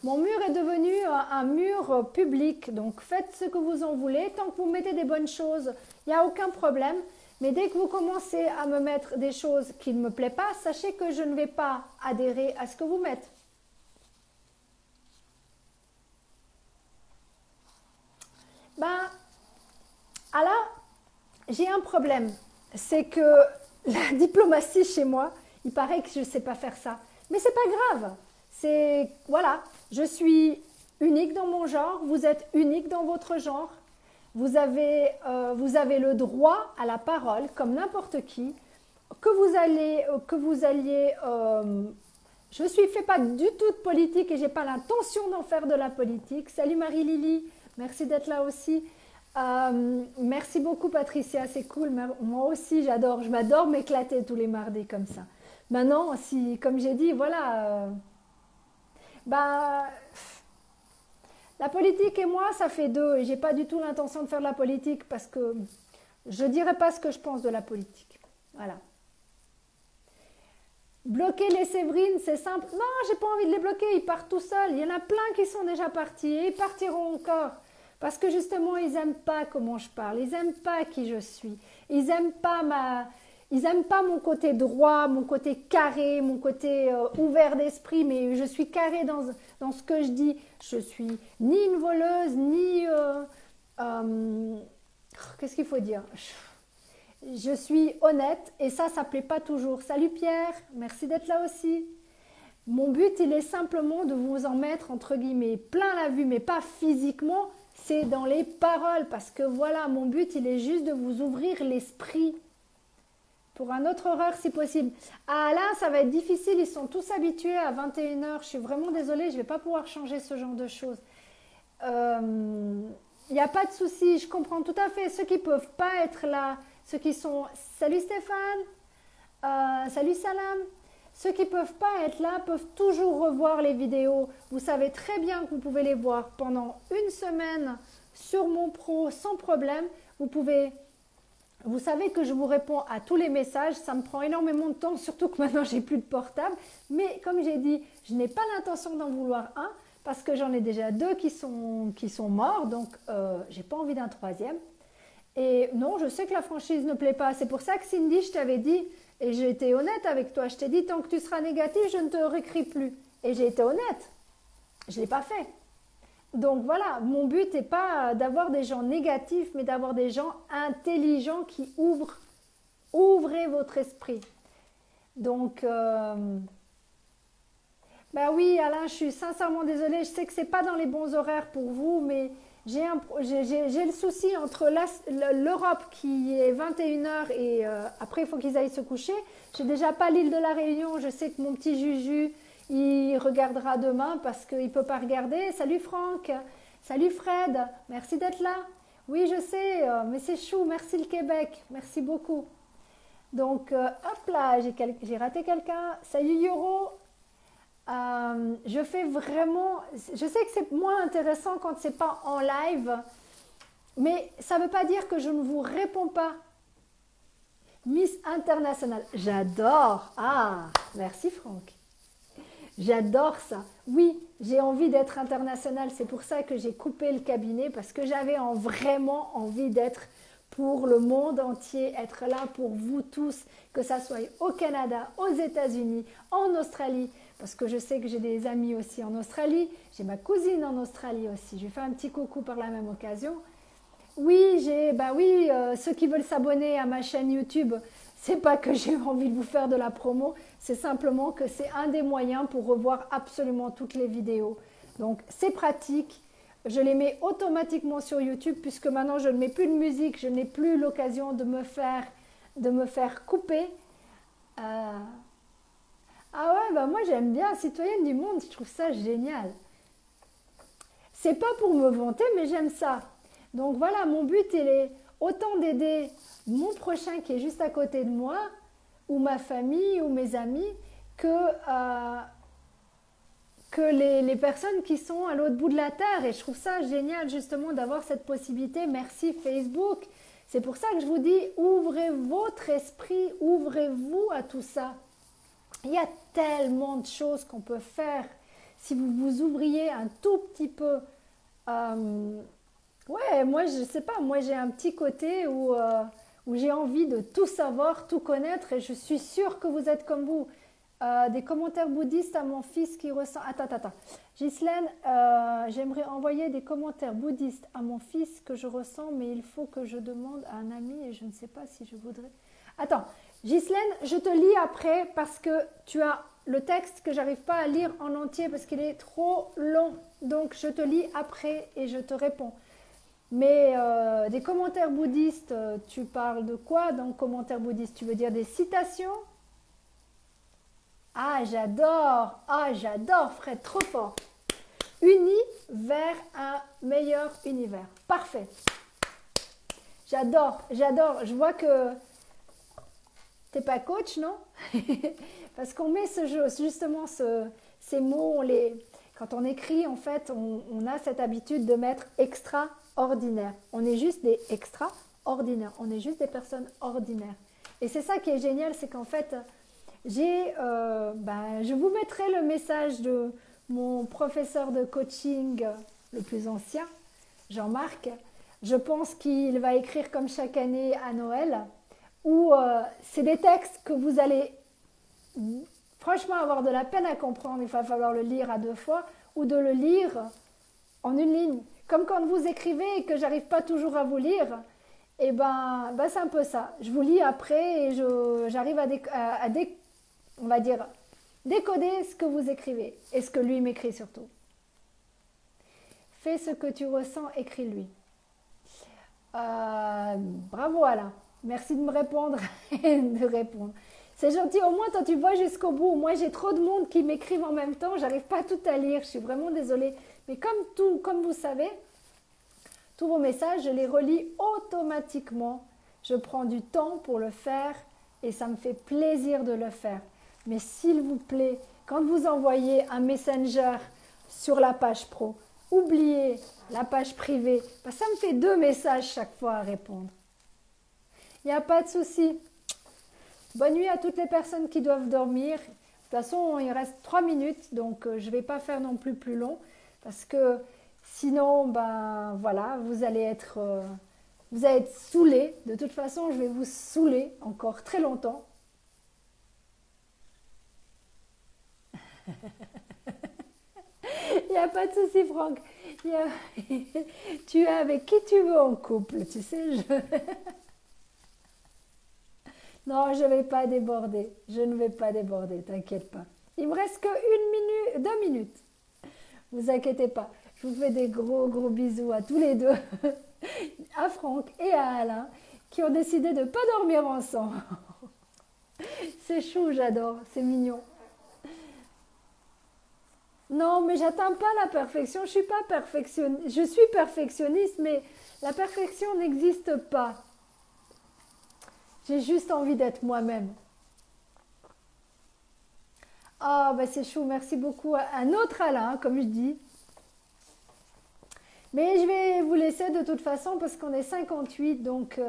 Mon mur est devenu un mur public, donc faites ce que vous en voulez. Tant que vous mettez des bonnes choses, il n'y a aucun problème. Mais dès que vous commencez à me mettre des choses qui ne me plaisent pas, sachez que je ne vais pas adhérer à ce que vous mettez. Ben, alors, j'ai un problème. C'est que la diplomatie chez moi, il paraît que je ne sais pas faire ça. Mais c'est pas grave. C'est, voilà, je suis unique dans mon genre, vous êtes unique dans votre genre. Vous avez le droit à la parole, comme n'importe qui. Je ne fais pas du tout de politique et j'ai pas l'intention d'en faire de la politique. Salut Marie-Lily, merci d'être là aussi. Merci beaucoup Patricia, c'est cool. Moi aussi je m'adore m'éclater tous les mardis comme ça. Maintenant, si, comme j'ai dit, voilà, bah, la politique et moi, ça fait deux. Et j'ai pas du tout l'intention de faire de la politique parce que je dirais pas ce que je pense de la politique. Voilà. Bloquer les Séverines, c'est simple. Non, j'ai pas envie de les bloquer, ils partent tout seuls. Il y en a plein qui sont déjà partis et ils partiront encore. Parce que justement, ils n'aiment pas comment je parle, ils n'aiment pas qui je suis. Ils n'aiment pas mon côté droit, mon côté carré, mon côté ouvert d'esprit, mais je suis carré dans ce que je dis. Je suis ni une voleuse, ni... qu'est-ce qu'il faut dire? Je suis honnête et ça plaît pas toujours. Salut Pierre, merci d'être là aussi. Mon but, il est simplement de vous en mettre, entre guillemets, plein la vue, mais pas physiquement, c'est dans les paroles. Parce que voilà, mon but, il est juste de vous ouvrir l'esprit pour un autre horaire si possible. Ah là, ça va être difficile, ils sont tous habitués à 21h. Je suis vraiment désolée, je ne vais pas pouvoir changer ce genre de choses. Il n'y a pas de souci, je comprends tout à fait. Ceux qui ne peuvent pas être là, ceux qui sont... Salut Stéphane, salut Salam. Ceux qui ne peuvent pas être là peuvent toujours revoir les vidéos. Vous savez très bien que vous pouvez les voir pendant une semaine sur mon pro sans problème. Vous savez que je vous réponds à tous les messages. Ça me prend énormément de temps, surtout que maintenant j'ai plus de portable. Mais comme j'ai dit, je n'ai pas l'intention d'en vouloir un parce que j'en ai déjà deux qui sont morts. Donc, je n'ai pas envie d'un troisième. Et non, je sais que la franchise ne plaît pas. C'est pour ça que Cindy, je t'avais dit, et j'ai été honnête avec toi, je t'ai dit, tant que tu seras négatif, je ne te réécris plus. Et j'ai été honnête. Je ne l'ai pas fait. Donc voilà, mon but n'est pas d'avoir des gens négatifs, mais d'avoir des gens intelligents qui ouvrez votre esprit. Donc, ben oui, Alain, je suis sincèrement désolée. Je sais que ce n'est pas dans les bons horaires pour vous, mais j'ai le souci entre l'Europe qui est 21h et après il faut qu'ils aillent se coucher. J'ai déjà pas l'île de la Réunion. Je sais que mon petit Juju, il regardera demain parce qu'il ne peut pas regarder. Salut Franck, salut Fred, merci d'être là. Oui, je sais, mais c'est chou. Merci le Québec, merci beaucoup. Donc, hop là, j'ai raté quelqu'un. Salut Yoro. Je fais vraiment... Je sais que c'est moins intéressant quand c'est pas en live, mais ça ne veut pas dire que je ne vous réponds pas. Miss International, j'adore. Ah, merci Franck. J'adore ça. Oui, j'ai envie d'être internationale. C'est pour ça que j'ai coupé le cabinet parce que j'avais vraiment envie d'être pour le monde entier, être là pour vous tous, que ça soit au Canada, aux États-Unis, en Australie. Parce que je sais que j'ai des amis aussi en Australie. J'ai ma cousine en Australie aussi. Je lui fais un petit coucou par la même occasion. Oui, ceux qui veulent s'abonner à ma chaîne YouTube, c'est pas que j'ai envie de vous faire de la promo, c'est simplement que c'est un des moyens pour revoir absolument toutes les vidéos. Donc c'est pratique. Je les mets automatiquement sur YouTube puisque maintenant je ne mets plus de musique, je n'ai plus l'occasion de me faire couper. Ah ouais, bah moi j'aime bien Citoyenne du Monde, je trouve ça génial. C'est pas pour me vanter, mais j'aime ça. Donc voilà, mon but il est autant d'aider mon prochain qui est juste à côté de moi, ou ma famille, ou mes amis, que les personnes qui sont à l'autre bout de la terre. Et je trouve ça génial justement d'avoir cette possibilité. Merci Facebook. C'est pour ça que je vous dis, ouvrez votre esprit, ouvrez-vous à tout ça. Il y a tellement de choses qu'on peut faire si vous vous ouvriez un tout petit peu. Ouais, moi je sais pas, moi j'ai un petit côté où j'ai envie de tout savoir, tout connaître et je suis sûre que vous êtes comme vous. des commentaires bouddhistes à mon fils qui ressent... Attends. Ghislaine, j'aimerais envoyer des commentaires bouddhistes à mon fils que je ressens, mais il faut que je demande à un ami et je ne sais pas si je voudrais... Attends, Ghislaine, je te lis après parce que tu as le texte que j'arrive pas à lire en entier parce qu'il est trop long. Donc, je te lis après et je te réponds. Mais des commentaires bouddhistes, tu parles de quoi dans commentaires bouddhistes? Tu veux dire des citations? Ah, j'adore, Fred, trop fort. Unis vers un meilleur univers. Parfait. J'adore. Je vois que t'es pas coach, non? Parce qu'on met justement ces mots, quand on écrit, en fait, on a cette habitude de mettre extraordinaire. On est juste des extraordinaires. On est juste des personnes ordinaires. Et c'est ça qui est génial, c'est qu'en fait, je vous mettrai le message de mon professeur de coaching le plus ancien, Jean-Marc. Je pense qu'il va écrire comme chaque année à Noël, où c'est des textes que vous allez franchement avoir de la peine à comprendre. Il va falloir le lire à 2 fois ou de le lire en une ligne. Comme quand vous écrivez et que j'arrive pas toujours à vous lire, et c'est un peu ça. Je vous lis après et j'arrive on va dire, décoder ce que vous écrivez et ce que lui m'écrit surtout. Fais ce que tu ressens, écris-lui. Bravo Alain, merci de me répondre et de répondre. C'est gentil, au moins toi tu vois jusqu'au bout. Moi j'ai trop de monde qui m'écrivent en même temps, j'arrive pas tout à lire, je suis vraiment désolée. Mais comme vous savez, tous vos messages, je les relis automatiquement. Je prends du temps pour le faire et ça me fait plaisir de le faire. Mais s'il vous plaît, quand vous envoyez un messenger sur la page pro, oubliez la page privée. Ça me fait 2 messages chaque fois à répondre. Il n'y a pas de souci. Bonne nuit à toutes les personnes qui doivent dormir. De toute façon, il reste 3 minutes, donc je ne vais pas faire non plus long. Parce que sinon, voilà, vous allez être saoulés. De toute façon, je vais vous saouler encore très longtemps. Il n'y a pas de souci, Franck. Tu es avec qui tu veux en couple, tu sais. Non, je ne vais pas déborder. Je ne vais pas déborder, t'inquiète pas. Il me reste que 2 minutes. Vous inquiétez pas. Je vous fais des gros bisous à tous les deux. À Franck et à Alain, qui ont décidé de ne pas dormir ensemble. C'est chou, j'adore. C'est mignon. Non, mais j'atteins pas la perfection. Je suis pas perfectionniste. Je suis perfectionniste, mais la perfection n'existe pas. J'ai juste envie d'être moi-même. Ah, c'est chou. Merci beaucoup. Un autre Alain, comme je dis. Mais je vais vous laisser de toute façon parce qu'on est 58. Donc,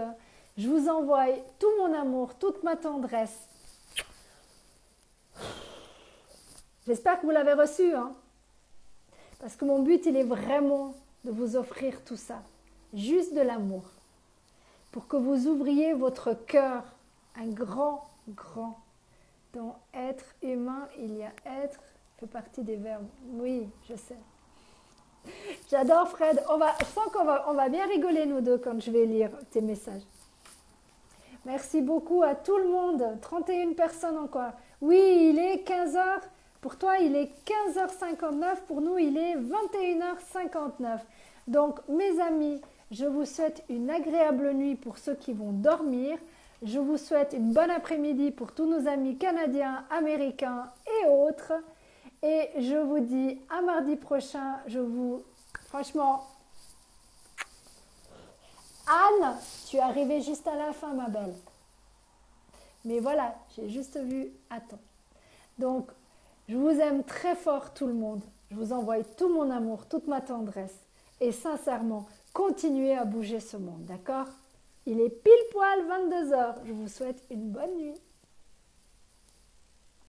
je vous envoie tout mon amour, toute ma tendresse. J'espère que vous l'avez reçu, hein, parce que mon but, il est vraiment de vous offrir tout ça, juste de l'amour, pour que vous ouvriez votre cœur, un grand. Dans être humain, il y a être, fait partie des verbes. Oui, je sais. J'adore Fred. Je sens qu'on va bien rigoler nous deux quand je vais lire tes messages. Merci beaucoup à tout le monde. 31 personnes encore. Oui, il est 15h. Pour toi, il est 15h59. Pour nous, il est 21h59. Donc, mes amis, je vous souhaite une agréable nuit pour ceux qui vont dormir. Je vous souhaite une bonne après-midi pour tous nos amis canadiens, américains et autres. Et je vous dis à mardi prochain. Franchement, Anne, tu es arrivée juste à la fin, ma belle. Mais voilà, j'ai juste vu à temps. Donc, je vous aime très fort tout le monde. Je vous envoie tout mon amour, toute ma tendresse. Et sincèrement, continuez à bouger ce monde, d'accord? Il est pile poil 22h. Je vous souhaite une bonne nuit.